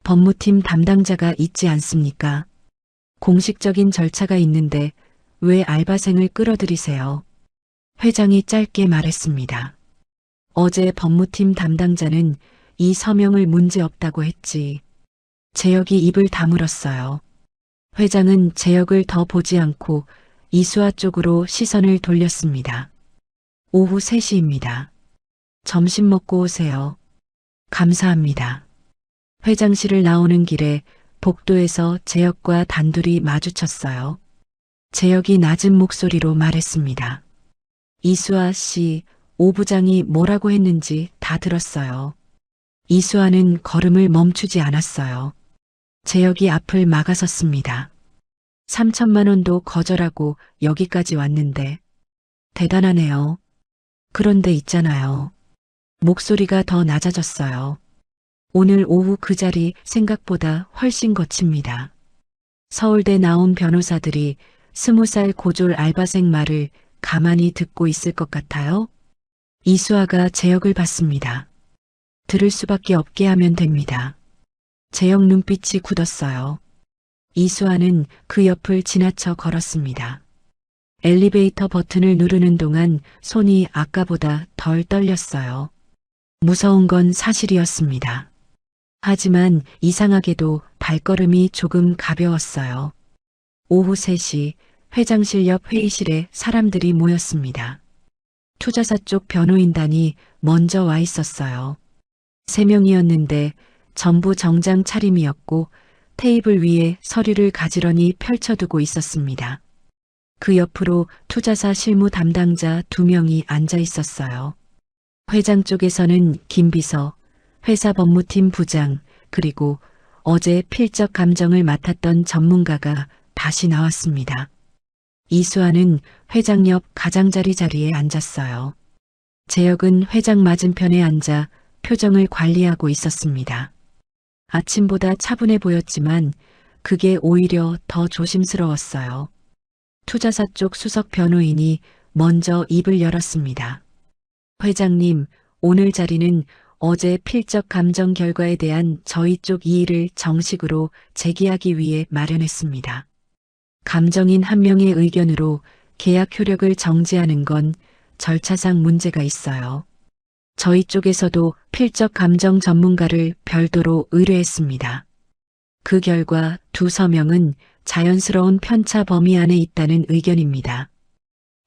법무팀 담당자가 있지 않습니까? 공식적인 절차가 있는데 왜 알바생을 끌어들이세요? 회장이 짧게 말했습니다. 어제 법무팀 담당자는 이 서명을 문제없다고 했지. 재혁이 입을 다물었어요. 회장은 재혁을 더 보지 않고 이수아 쪽으로 시선을 돌렸습니다. 오후 3시입니다. 점심 먹고 오세요. 감사합니다. 회장실을 나오는 길에 복도에서 재혁과 단둘이 마주쳤어요. 재혁이 낮은 목소리로 말했습니다. 이수아 씨, 오 부장이 뭐라고 했는지 다 들었어요. 이수아는 걸음을 멈추지 않았어요. 재혁이 앞을 막아섰습니다. 3천만 원도 거절하고 여기까지 왔는데. 대단하네요. 그런데 있잖아요. 목소리가 더 낮아졌어요. 오늘 오후 그 자리 생각보다 훨씬 거칩니다. 서울대 나온 변호사들이 20살 고졸 알바생 말을 가만히 듣고 있을 것 같아요? 이수아가 재혁을 봤습니다. 들을 수밖에 없게 하면 됩니다. 재혁 눈빛이 굳었어요. 이수아는 그 옆을 지나쳐 걸었습니다. 엘리베이터 버튼을 누르는 동안 손이 아까보다 덜 떨렸어요. 무서운 건 사실이었습니다. 하지만 이상하게도 발걸음이 조금 가벼웠어요. 오후 3시 회장실 옆 회의실에 사람들이 모였습니다. 투자사 쪽 변호인단이 먼저 와 있었어요. 3명이었는데 전부 정장 차림이었고 테이블 위에 서류를 가지런히 펼쳐두고 있었습니다. 그 옆으로 투자사 실무 담당자 2명이 앉아 있었어요. 회장 쪽에서는 김 비서, 회사 법무팀 부장, 그리고 어제 필적 감정을 맡았던 전문가가 다시 나왔습니다. 이수아는 회장 옆 가장자리 자리에 앉았어요. 재혁은 회장 맞은편에 앉아 표정을 관리하고 있었습니다. 아침보다 차분해 보였지만 그게 오히려 더 조심스러웠어요. 투자사 쪽 수석 변호인이 먼저 입을 열었습니다. 회장님, 오늘 자리는 어제 필적 감정 결과에 대한 저희 쪽 이의를 정식으로 제기하기 위해 마련했습니다. 감정인 한 명의 의견으로 계약 효력을 정지하는 건 절차상 문제가 있어요. 저희 쪽에서도 필적 감정 전문가를 별도로 의뢰했습니다. 그 결과 2 서명은 자연스러운 편차 범위 안에 있다는 의견입니다.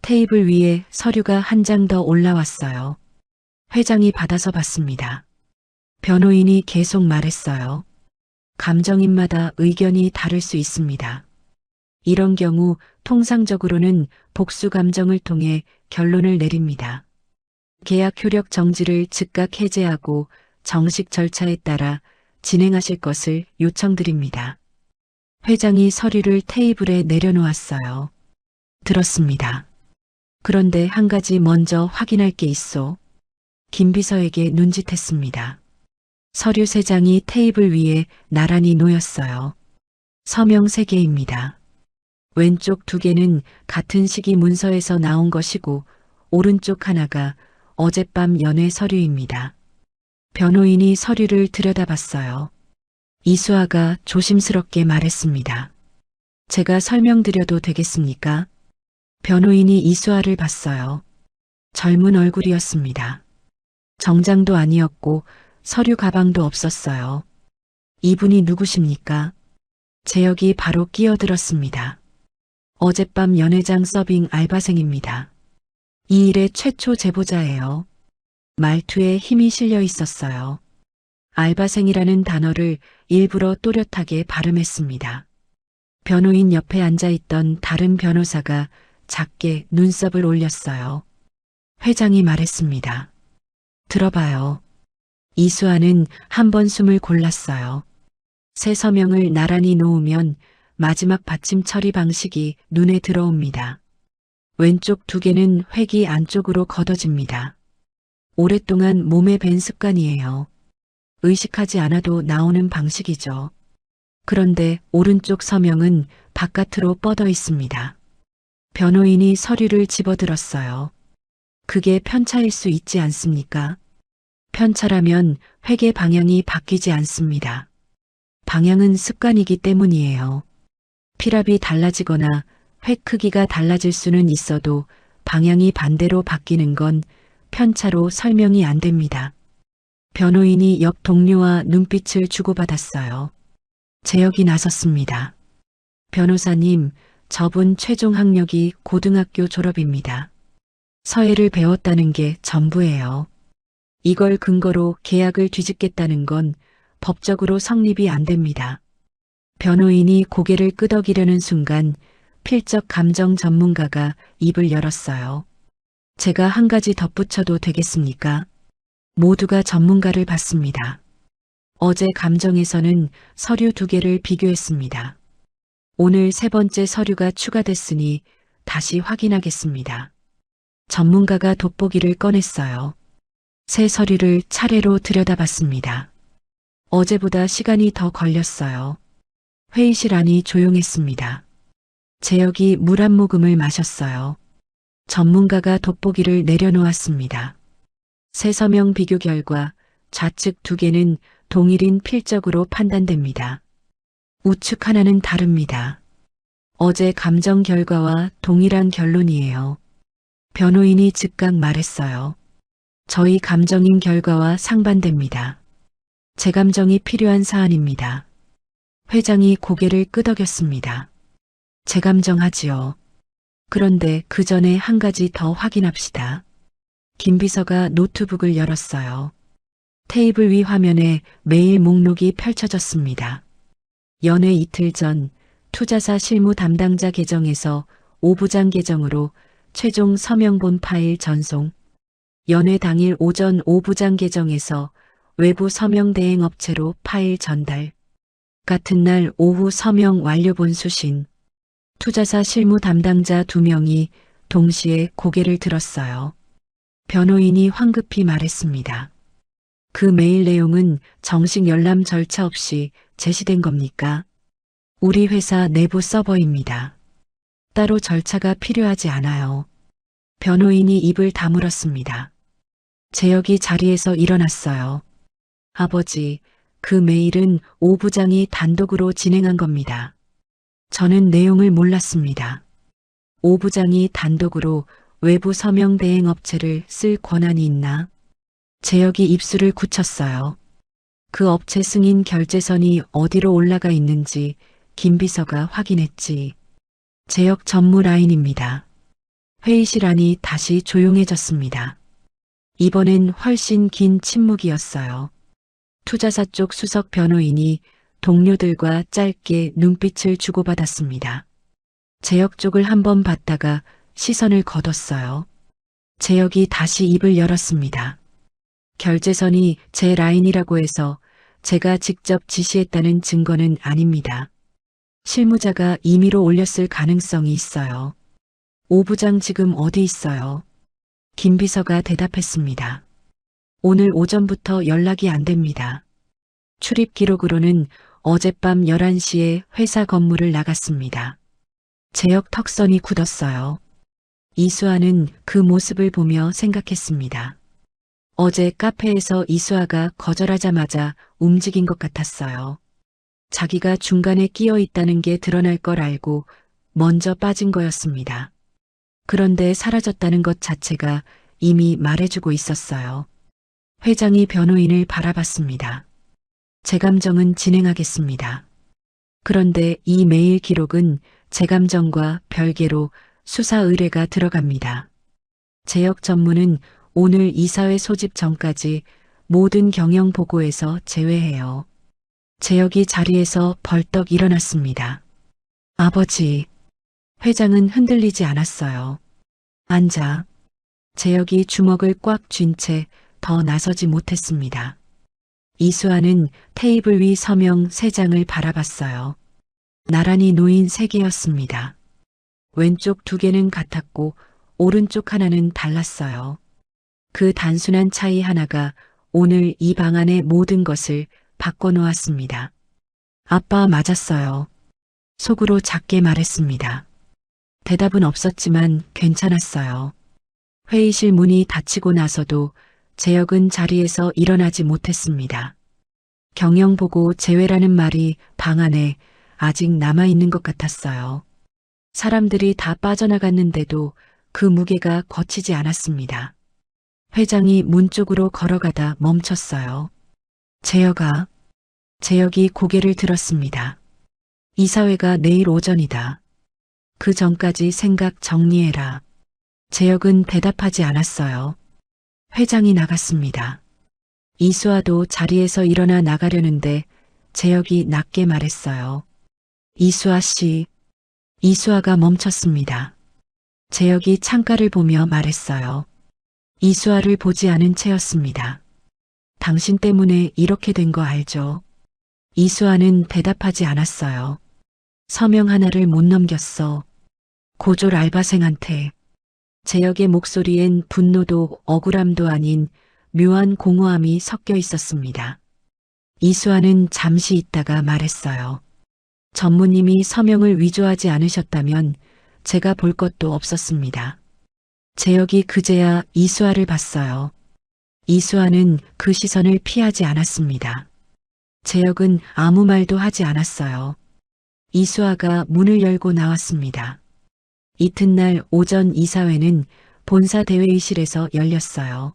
테이블 위에 서류가 한 장 더 올라왔어요. 회장이 받아서 봤습니다. 변호인이 계속 말했어요. 감정인마다 의견이 다를 수 있습니다. 이런 경우 통상적으로는 복수 감정을 통해 결론을 내립니다. 계약 효력 정지를 즉각 해제하고 정식 절차에 따라 진행하실 것을 요청드립니다. 회장이 서류를 테이블에 내려놓았어요. 들었습니다. 그런데 한 가지 먼저 확인할 게 있어. 김 비서에게 눈짓했습니다. 서류 3장이 테이블 위에 나란히 놓였어요. 서명 3개입니다. 왼쪽 두 개는 같은 시기 문서에서 나온 것이고 오른쪽 하나가 어젯밤 연회 서류입니다. 변호인이 서류를 들여다봤어요. 이수아가 조심스럽게 말했습니다. 제가 설명드려도 되겠습니까? 변호인이 이수아를 봤어요. 젊은 얼굴이었습니다. 정장도 아니었고 서류 가방도 없었어요. 이분이 누구십니까? 재혁이 바로 끼어들었습니다. 어젯밤 연회장 서빙 알바생입니다. 이 일의 최초 제보자예요. 말투에 힘이 실려 있었어요. 알바생이라는 단어를 일부러 또렷하게 발음했습니다. 변호인 옆에 앉아있던 다른 변호사가 작게 눈썹을 올렸어요. 회장이 말했습니다. 들어봐요. 이수아는 한 번 숨을 골랐어요. 새 서명을 나란히 놓으면 마지막 받침 처리 방식이 눈에 들어옵니다. 왼쪽 두 개는 획이 안쪽으로 걷어집니다. 오랫동안 몸에 밴 습관이에요. 의식하지 않아도 나오는 방식이죠. 그런데 오른쪽 서명은 바깥으로 뻗어 있습니다. 변호인이 서류를 집어들었어요. 그게 편차일 수 있지 않습니까? 편차라면 획의 방향이 바뀌지 않습니다. 방향은 습관이기 때문이에요. 필압이 달라지거나 획 크기가 달라질 수는 있어도 방향이 반대로 바뀌는 건 편차로 설명이 안 됩니다. 변호인이 옆 동료와 눈빛을 주고받았어요. 재혁이 나섰습니다. 변호사님, 저분 최종 학력이 고등학교 졸업입니다. 서예를 배웠다는 게 전부예요. 이걸 근거로 계약을 뒤집겠다는 건 법적으로 성립이 안 됩니다. 변호인이 고개를 끄덕이려는 순간 필적 감정 전문가가 입을 열었어요. 제가 한 가지 덧붙여도 되겠습니까? 모두가 전문가를 받습니다. 어제 감정에서는 서류 두 개를 비교했습니다. 오늘 세 번째 서류가 추가됐으니 다시 확인하겠습니다. 전문가가 돋보기를 꺼냈어요. 새 서류를 차례로 들여다봤습니다. 어제보다 시간이 더 걸렸어요. 회의실 안이 조용했습니다. 재혁이 물 한 모금을 마셨어요. 전문가가 돋보기를 내려놓았습니다. 새 서명 비교 결과 좌측 두 개는 동일인 필적으로 판단됩니다. 우측 하나는 다릅니다. 어제 감정 결과와 동일한 결론이에요. 변호인이 즉각 말했어요. 저희 감정인 결과와 상반됩니다. 제 감정이 필요한 사안입니다. 회장이 고개를 끄덕였습니다. 제 감정하지요. 그런데 그 전에 한 가지 더 확인합시다. 김 비서가 노트북을 열었어요. 테이블 위 화면에 메일 목록이 펼쳐졌습니다. 연회 이틀 전 투자사 실무 담당자 계정에서 오부장 계정으로 최종 서명본 파일 전송. 연회 당일 오전 오부장 계정에서 외부 서명 대행 업체로 파일 전달. 같은 날 오후 서명 완료본 수신. 투자사 실무 담당자 2명이 동시에 고개를 들었어요. 변호인이 황급히 말했습니다. 그 메일 내용은 정식 열람 절차 없이 제시된 겁니까? 우리 회사 내부 서버입니다. 따로 절차가 필요하지 않아요. 변호인이 입을 다물었습니다. 재혁이 자리에서 일어났어요. 아버지, 그 메일은 오 부장이 단독으로 진행한 겁니다. 저는 내용을 몰랐습니다. 오 부장이 단독으로 외부 서명 대행 업체를 쓸 권한이 있나? 재혁이 입술을 굳혔어요. 그 업체 승인 결제선이 어디로 올라가 있는지 김 비서가 확인했지. 재혁 전무 라인입니다. 회의실 안이 다시 조용해졌습니다. 이번엔 훨씬 긴 침묵이었어요. 투자사 쪽 수석 변호인이 동료들과 짧게 눈빛을 주고받았습니다. 재혁 쪽을 한번 봤다가 시선을 거뒀어요. 재혁이 다시 입을 열었습니다. 결제선이 제 라인이라고 해서 제가 직접 지시했다는 증거는 아닙니다. 실무자가 임의로 올렸을 가능성이 있어요. 오 부장 지금 어디 있어요? 김 비서가 대답했습니다. 오늘 오전부터 연락이 안 됩니다. 출입 기록으로는 어젯밤 11시에 회사 건물을 나갔습니다. 재혁 턱선이 굳었어요. 이수아는 그 모습을 보며 생각했습니다. 어제 카페에서 이수아가 거절하자마자 움직인 것 같았어요. 자기가 중간에 끼어 있다는 게 드러날 걸 알고 먼저 빠진 거였습니다. 그런데 사라졌다는 것 자체가 이미 말해주고 있었어요. 회장이 변호인을 바라봤습니다. 제 감정은 진행하겠습니다. 그런데 이 메일 기록은 제 감정과 별개로 수사 의뢰가 들어갑니다. 재혁 전무는 오늘 이사회 소집 전까지 모든 경영 보고에서 제외해요. 재혁이 자리에서 벌떡 일어났습니다. 아버지. 회장은 흔들리지 않았어요. 앉아. 재혁이 주먹을 꽉 쥔 채 더 나서지 못했습니다. 이수아는 테이블 위 서명 3장을 바라봤어요. 나란히 놓인 3개였습니다. 왼쪽 2개는 같았고 오른쪽 하나는 달랐어요. 그 단순한 차이 하나가 오늘 이 방 안의 모든 것을 바꿔놓았습니다. 아빠 맞았어요. 속으로 작게 말했습니다. 대답은 없었지만 괜찮았어요. 회의실 문이 닫히고 나서도 재혁은 자리에서 일어나지 못했습니다. 경영보고 제외라는 말이 방 안에 아직 남아있는 것 같았어요. 사람들이 다 빠져나갔는데도 그 무게가 거치지 않았습니다. 회장이 문 쪽으로 걸어가다 멈췄어요. 재혁아. 재혁이 고개를 들었습니다. 이사회가 내일 오전이다. 그 전까지 생각 정리해라. 재혁은 대답하지 않았어요. 회장이 나갔습니다. 이수아도 자리에서 일어나 나가려는데 재혁이 낮게 말했어요. 이수아 씨. 이수아가 멈췄습니다. 재혁이 창가를 보며 말했어요. 이수아를 보지 않은 채였습니다. 당신 때문에 이렇게 된 거 알죠? 이수아는 대답하지 않았어요. 서명 하나를 못 넘겼어. 고졸 알바생한테. 재혁의 목소리엔 분노도 억울함도 아닌 묘한 공허함이 섞여 있었습니다. 이수아는 잠시 있다가 말했어요. 전무님이 서명을 위조하지 않으셨다면 제가 볼 것도 없었습니다. 재혁이 그제야 이수아를 봤어요. 이수아는 그 시선을 피하지 않았습니다. 재혁은 아무 말도 하지 않았어요. 이수아가 문을 열고 나왔습니다. 이튿날 오전 이사회는 본사 대회의실에서 열렸어요.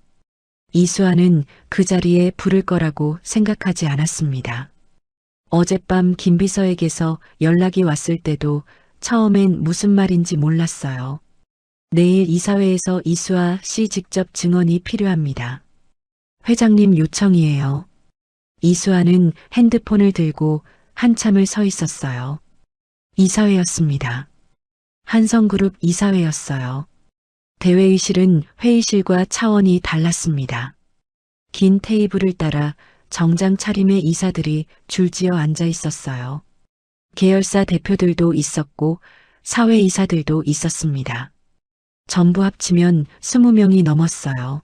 이수아는 그 자리에 부를 거라고 생각하지 않았습니다. 어젯밤 김 비서에게서 연락이 왔을 때도 처음엔 무슨 말인지 몰랐어요. 내일 이사회에서 이수아 씨 직접 증언이 필요합니다. 회장님 요청이에요. 이수아는 핸드폰을 들고 한참을 서 있었어요. 이사회였습니다. 한성그룹 이사회였어요. 대회의실은 회의실과 차원이 달랐습니다. 긴 테이블을 따라 정장 차림의 이사들이 줄지어 앉아 있었어요. 계열사 대표들도 있었고 사회이사들도 있었습니다. 전부 합치면 20명이 넘었어요.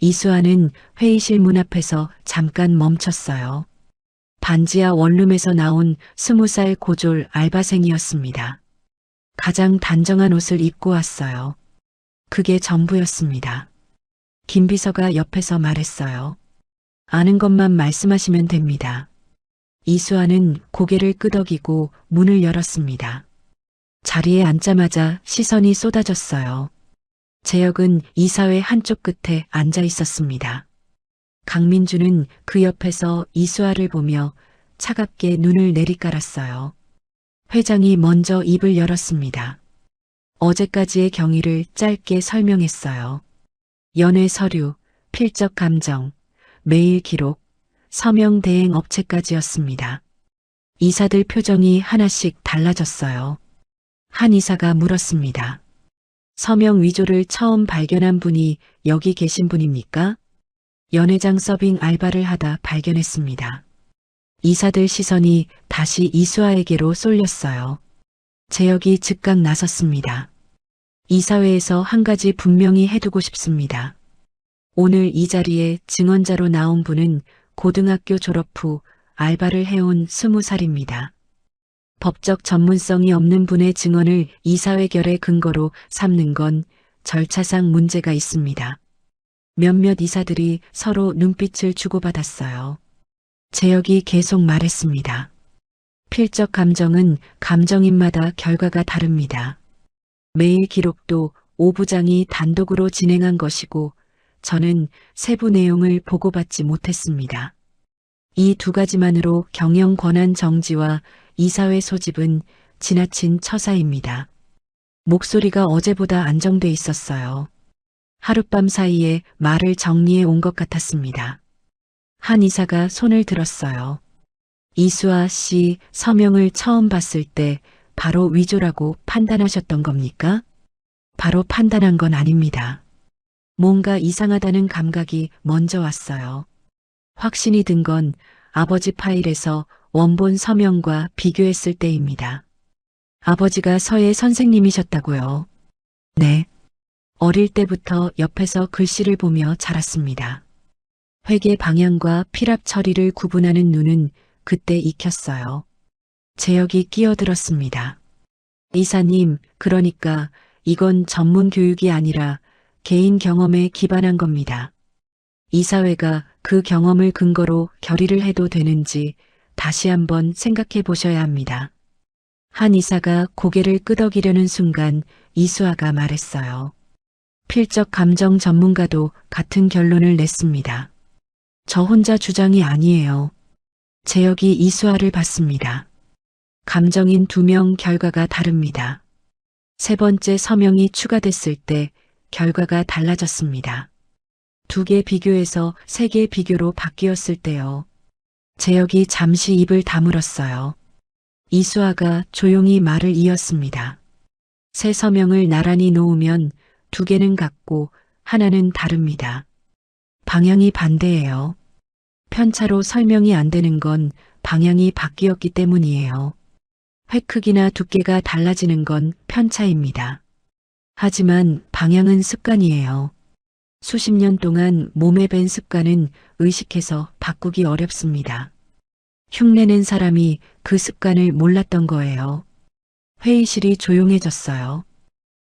이수아는 회의실 문 앞에서 잠깐 멈췄어요. 반지하 원룸에서 나온 20살 고졸 알바생이었습니다. 가장 단정한 옷을 입고 왔어요. 그게 전부였습니다. 김 비서가 옆에서 말했어요. 아는 것만 말씀하시면 됩니다. 이수아는 고개를 끄덕이고 문을 열었습니다. 자리에 앉자마자 시선이 쏟아졌어요. 재혁은 이사회 한쪽 끝에 앉아 있었습니다. 강민주는 그 옆에서 이수아를 보며 차갑게 눈을 내리깔았어요. 회장이 먼저 입을 열었습니다. 어제까지의 경위를 짧게 설명했어요. 연회 서류, 필적 감정, 메일 기록, 서명 대행 업체까지였습니다. 이사들 표정이 하나씩 달라졌어요. 한 이사가 물었습니다. 서명 위조를 처음 발견한 분이 여기 계신 분입니까? 연회장 서빙 알바를 하다 발견했습니다. 이사들 시선이 다시 이수아에게로 쏠렸어요. 재혁이 즉각 나섰습니다. 이사회에서 한 가지 분명히 해두고 싶습니다. 오늘 이 자리에 증언자로 나온 분은 고등학교 졸업 후 알바를 해온 20살입니다. 법적 전문성이 없는 분의 증언을 이사회결의 근거로 삼는 건 절차상 문제가 있습니다. 몇몇 이사들이 서로 눈빛을 주고받았어요. 재혁이 계속 말했습니다. 필적 감정은 감정인마다 결과가 다릅니다. 매일 기록도 오 부장이 단독으로 진행한 것이고 저는 세부 내용을 보고받지 못했습니다. 이 두 가지만으로 경영 권한 정지와 이사회 소집은 지나친 처사입니다. 목소리가 어제보다 안정돼 있었어요. 하룻밤 사이에 말을 정리해 온 것 같았습니다. 한 이사가 손을 들었어요. 이수아 씨 서명을 처음 봤을 때 바로 위조라고 판단하셨던 겁니까? 바로 판단한 건 아닙니다. 뭔가 이상하다는 감각이 먼저 왔어요. 확신이 든 건 아버지 파일에서 원본 서명과 비교했을 때입니다. 아버지가 서예 선생님이셨다고요? 네. 어릴 때부터 옆에서 글씨를 보며 자랐습니다. 회계 방향과 필압 처리를 구분하는 눈은 그때 익혔어요. 재혁이 끼어들었습니다. 이사님, 그러니까 이건 전문 교육이 아니라 개인 경험에 기반한 겁니다. 이사회가 그 경험을 근거로 결의를 해도 되는지 다시 한번 생각해 보셔야 합니다. 한 이사가 고개를 끄덕이려는 순간 이수아가 말했어요. 필적 감정 전문가도 같은 결론을 냈습니다. 저 혼자 주장이 아니에요. 재혁이 이수아를 봤습니다. 감정인 2명 결과가 다릅니다. 세 번째 서명이 추가됐을 때 결과가 달라졌습니다. 2개 비교에서 3개 비교로 바뀌었을 때요. 재혁이 잠시 입을 다물었어요. 이수아가 조용히 말을 이었습니다. 세 서명을 나란히 놓으면 2개는 같고 하나는 다릅니다. 방향이 반대예요. 편차로 설명이 안 되는 건 방향이 바뀌었기 때문이에요. 획 크기나 두께가 달라지는 건 편차입니다. 하지만 방향은 습관이에요. 수십 년 동안 몸에 밴 습관은 의식해서 바꾸기 어렵습니다. 흉내낸 사람이 그 습관을 몰랐던 거예요. 회의실이 조용해졌어요.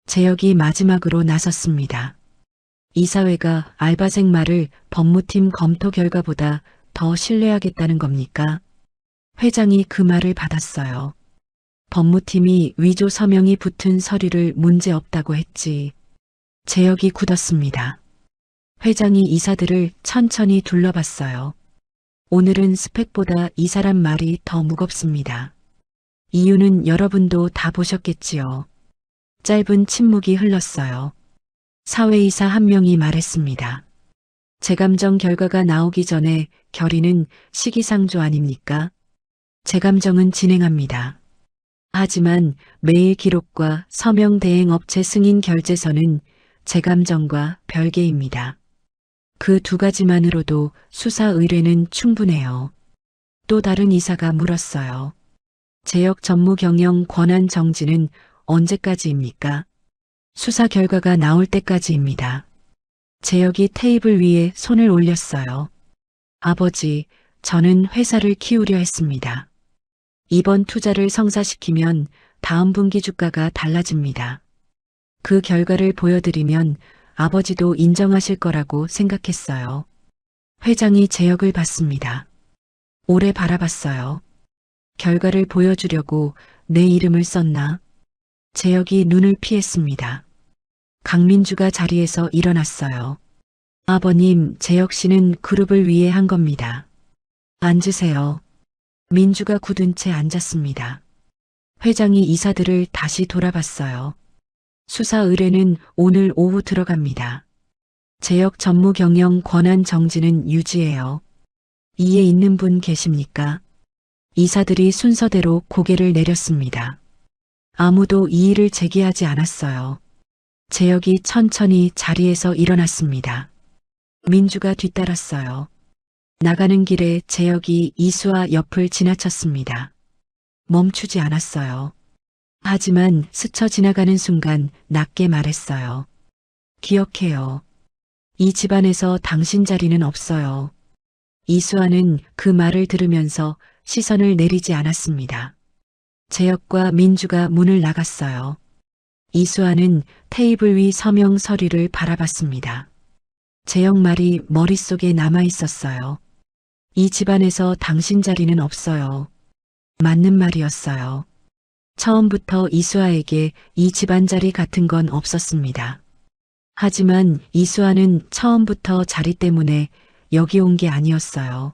재혁이 마지막으로 나섰습니다. 이사회가 알바생 말을 법무팀 검토 결과보다 더 신뢰하겠다는 겁니까? 회장이 그 말을 받았어요. 법무팀이 위조 서명이 붙은 서류를 문제없다고 했지. 재혁이 굳었습니다. 회장이 이사들을 천천히 둘러봤어요. 오늘은 스펙보다 이 사람 말이 더 무겁습니다. 이유는 여러분도 다 보셨겠지요. 짧은 침묵이 흘렀어요. 사회이사 한 명이 말했습니다. 재감정 결과가 나오기 전에 결의는 시기상조 아닙니까? 재감정은 진행합니다. 하지만 매일 기록과 서명 대행 업체 승인 결제서는 재감정과 별개입니다. 그 2가지만으로도 수사 의뢰는 충분해요. 또 다른 이사가 물었어요. 재혁 전무 경영 권한 정지는 언제까지입니까? 수사 결과가 나올 때까지입니다. 재혁이 테이블 위에 손을 올렸어요. 아버지, 저는 회사를 키우려 했습니다. 이번 투자를 성사시키면 다음 분기 주가가 달라집니다. 그 결과를 보여드리면 아버지도 인정하실 거라고 생각했어요. 회장이 재혁을 봤습니다. 오래 바라봤어요. 결과를 보여주려고 내 이름을 썼나? 재혁이 눈을 피했습니다. 강민주가 자리에서 일어났어요. 아버님, 재혁 씨는 그룹을 위해 한 겁니다. 앉으세요. 민주가 굳은 채 앉았습니다. 회장이 이사들을 다시 돌아봤어요. 수사 의뢰는 오늘 오후 들어갑니다. 재혁 전무 경영 권한 정지는 유지해요. 이해 있는 분 계십니까? 이사들이 순서대로 고개를 내렸습니다. 아무도 이의를 제기하지 않았어요. 재혁이 천천히 자리에서 일어났습니다. 민주가 뒤따랐어요. 나가는 길에 재혁이 이수아 옆을 지나쳤습니다. 멈추지 않았어요. 하지만 스쳐 지나가는 순간 낮게 말했어요. 기억해요. 이 집안에서 당신 자리는 없어요. 이수아는 그 말을 들으면서 시선을 내리지 않았습니다. 재혁과 민주가 문을 나갔어요. 이수아는 테이블 위 서명 서류를 바라봤습니다. 재혁 말이 머릿속에 남아 있었어요. 이 집안에서 당신 자리는 없어요. 맞는 말이었어요. 처음부터 이수아에게 이 집안 자리 같은 건 없었습니다. 하지만 이수아는 처음부터 자리 때문에 여기 온 게 아니었어요.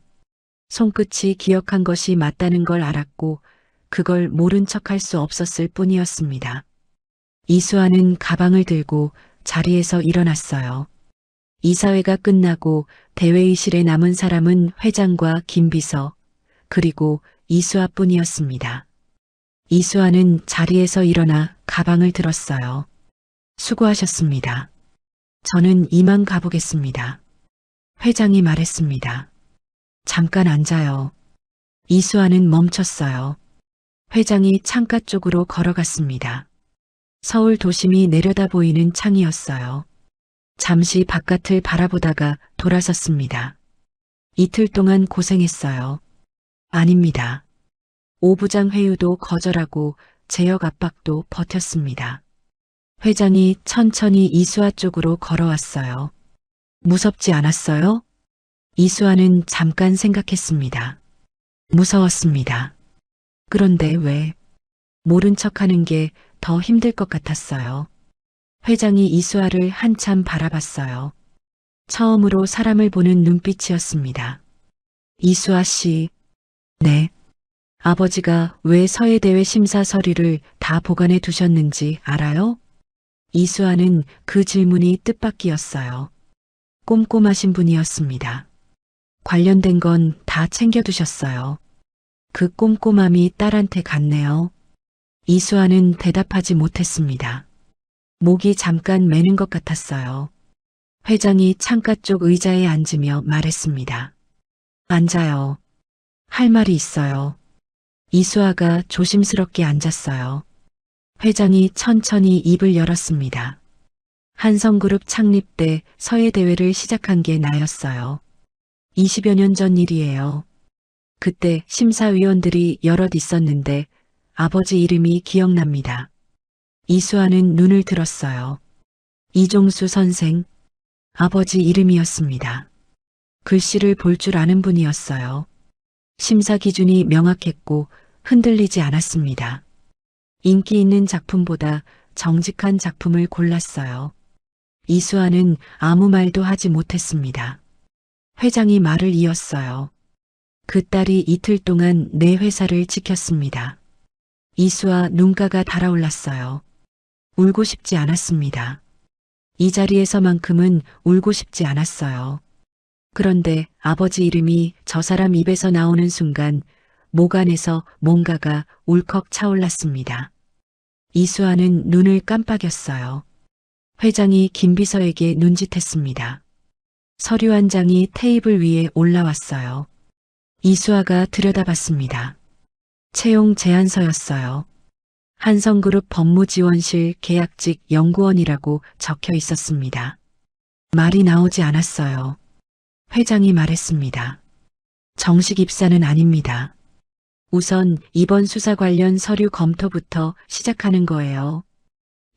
손끝이 기억한 것이 맞다는 걸 알았고 그걸 모른 척할 수 없었을 뿐이었습니다. 이수아는 가방을 들고 자리에서 일어났어요. 이사회가 끝나고 대회의실에 남은 사람은 회장과 김비서 그리고 이수아뿐이었습니다. 이수아는 자리에서 일어나 가방을 들었어요. 수고하셨습니다. 저는 이만 가보겠습니다. 회장이 말했습니다. 잠깐 앉아요. 이수아는 멈췄어요. 회장이 창가 쪽으로 걸어갔습니다. 서울 도심이 내려다 보이는 창이었어요. 잠시 바깥을 바라보다가 돌아섰습니다. 이틀 동안 고생했어요. 아닙니다. 오부장 회유도 거절하고 재혁 압박도 버텼습니다. 회장이 천천히 이수아 쪽으로 걸어왔어요. 무섭지 않았어요? 이수아는 잠깐 생각했습니다. 무서웠습니다. 그런데 왜? 모른 척하는 게 더 힘들 것 같았어요. 회장이 이수아를 한참 바라봤어요. 처음으로 사람을 보는 눈빛이었습니다. 이수아 씨. 네. 아버지가 왜 서해대회 심사 서류를 다 보관해 두셨는지 알아요? 이수아는 그 질문이 뜻밖이었어요. 꼼꼼하신 분이었습니다. 관련된 건 다 챙겨두셨어요. 그 꼼꼼함이 딸한테 갔네요. 이수아는 대답하지 못했습니다. 목이 잠깐 매는 것 같았어요. 회장이 창가 쪽 의자에 앉으며 말했습니다. 앉아요. 할 말이 있어요. 이수아가 조심스럽게 앉았어요. 회장이 천천히 입을 열었습니다. 한성그룹 창립 때 서해대회를 시작한 게 나였어요. 20여 년 전 일이에요. 그때 심사위원들이 여럿 있었는데 아버지 이름이 기억납니다. 이수아는 눈을 들었어요. 이종수 선생, 아버지 이름이었습니다. 글씨를 볼 줄 아는 분이었어요. 심사 기준이 명확했고 흔들리지 않았습니다. 인기 있는 작품보다 정직한 작품을 골랐어요. 이수아는 아무 말도 하지 못했습니다. 회장이 말을 이었어요. 그 딸이 이틀 동안 내 회사를 지켰습니다. 이수아 눈가가 달아올랐어요. 울고 싶지 않았습니다. 이 자리에서만큼은 울고 싶지 않았어요. 그런데 아버지 이름이 저 사람 입에서 나오는 순간 목 안에서 뭔가가 울컥 차올랐습니다. 이수아는 눈을 깜빡였어요. 회장이 김비서에게 눈짓했습니다. 서류 한 장이 테이블 위에 올라왔어요. 이수아가 들여다봤습니다. 채용 제안서였어요. 한성그룹 법무지원실 계약직 연구원이라고 적혀 있었습니다. 말이 나오지 않았어요. 회장이 말했습니다. 정식 입사는 아닙니다. 우선 이번 수사 관련 서류 검토부터 시작하는 거예요.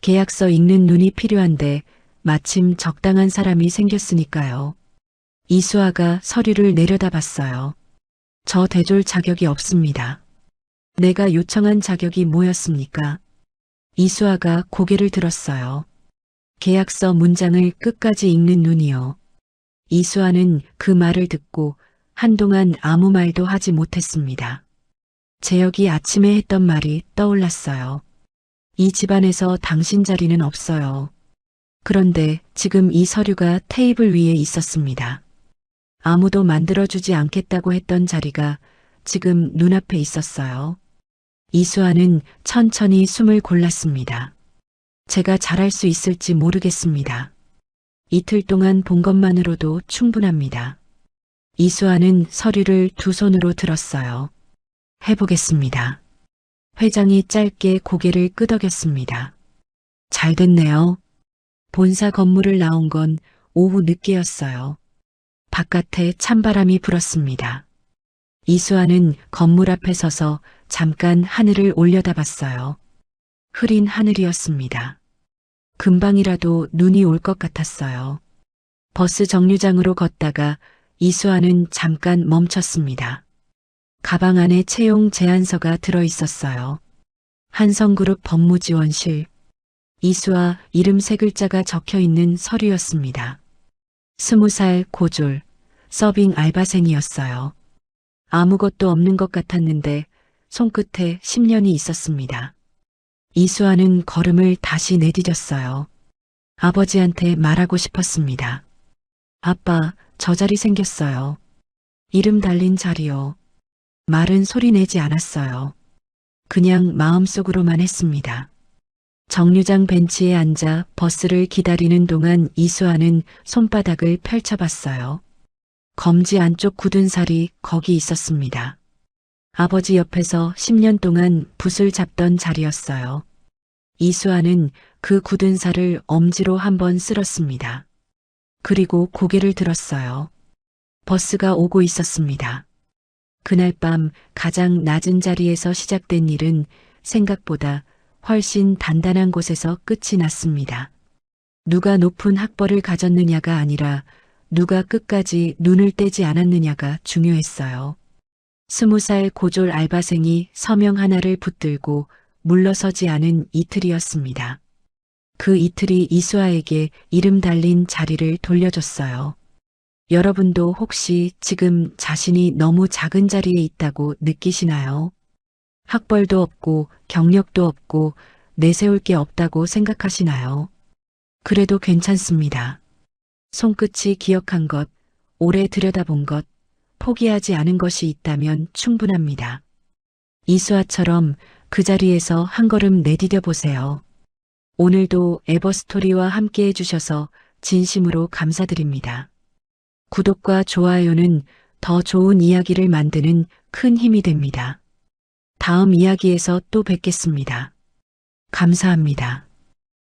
계약서 읽는 눈이 필요한데 마침 적당한 사람이 생겼으니까요. 이수아가 서류를 내려다봤어요. 저 대졸 자격이 없습니다. 내가 요청한 자격이 뭐였습니까? 이수아가 고개를 들었어요. 계약서 문장을 끝까지 읽는 눈이요. 이수아는 그 말을 듣고 한동안 아무 말도 하지 못했습니다. 재혁이 아침에 했던 말이 떠올랐어요. 이 집안에서 당신 자리는 없어요. 그런데 지금 이 서류가 테이블 위에 있었습니다. 아무도 만들어주지 않겠다고 했던 자리가 지금 눈앞에 있었어요. 이수아는 천천히 숨을 골랐습니다. 제가 잘할 수 있을지 모르겠습니다. 이틀 동안 본 것만으로도 충분합니다. 이수아는 서류를 두 손으로 들었어요. 해보겠습니다. 회장이 짧게 고개를 끄덕였습니다. 잘 됐네요. 본사 건물을 나온 건 오후 늦게였어요. 바깥에 찬바람이 불었습니다. 이수아는 건물 앞에 서서 잠깐 하늘을 올려다봤어요. 흐린 하늘이었습니다. 금방이라도 눈이 올 것 같았어요. 버스 정류장으로 걷다가 이수아는 잠깐 멈췄습니다. 가방 안에 채용 제안서가 들어 있었어요. 한성그룹 법무지원실. 이수아 이름 세 글자가 적혀 있는 서류였습니다. 20살 고졸, 서빙 알바생이었어요. 아무것도 없는 것 같았는데 손끝에 10년이 있었습니다. 이수아는 걸음을 다시 내디뎠어요. 아버지한테 말하고 싶었습니다. 아빠, 저 자리 생겼어요. 이름 달린 자리요. 말은 소리 내지 않았어요. 그냥 마음속으로만 했습니다. 정류장 벤치에 앉아 버스를 기다리는 동안 이수아는 손바닥을 펼쳐봤어요. 검지 안쪽 굳은 살이 거기 있었습니다. 아버지 옆에서 10년 동안 붓을 잡던 자리였어요. 이수아는 그 굳은 살을 엄지로 한번 쓸었습니다. 그리고 고개를 들었어요. 버스가 오고 있었습니다. 그날 밤 가장 낮은 자리에서 시작된 일은 생각보다 훨씬 단단한 곳에서 끝이 났습니다. 누가 높은 학벌을 가졌느냐가 아니라 누가 끝까지 눈을 떼지 않았느냐가 중요했어요. 20살 고졸 알바생이 서명 하나를 붙들고 물러서지 않은 이틀이었습니다. 그 이틀이 이수아에게 이름 달린 자리를 돌려줬어요. 여러분도 혹시 지금 자신이 너무 작은 자리에 있다고 느끼시나요? 학벌도 없고 경력도 없고 내세울 게 없다고 생각하시나요? 그래도 괜찮습니다. 손끝이 기억한 것, 오래 들여다본 것, 포기하지 않은 것이 있다면 충분합니다. 이수아처럼 그 자리에서 한 걸음 내디뎌 보세요. 오늘도 에버스토리와 함께 해주셔서 진심으로 감사드립니다. 구독과 좋아요는 더 좋은 이야기를 만드는 큰 힘이 됩니다. 다음 이야기에서 또 뵙겠습니다. 감사합니다.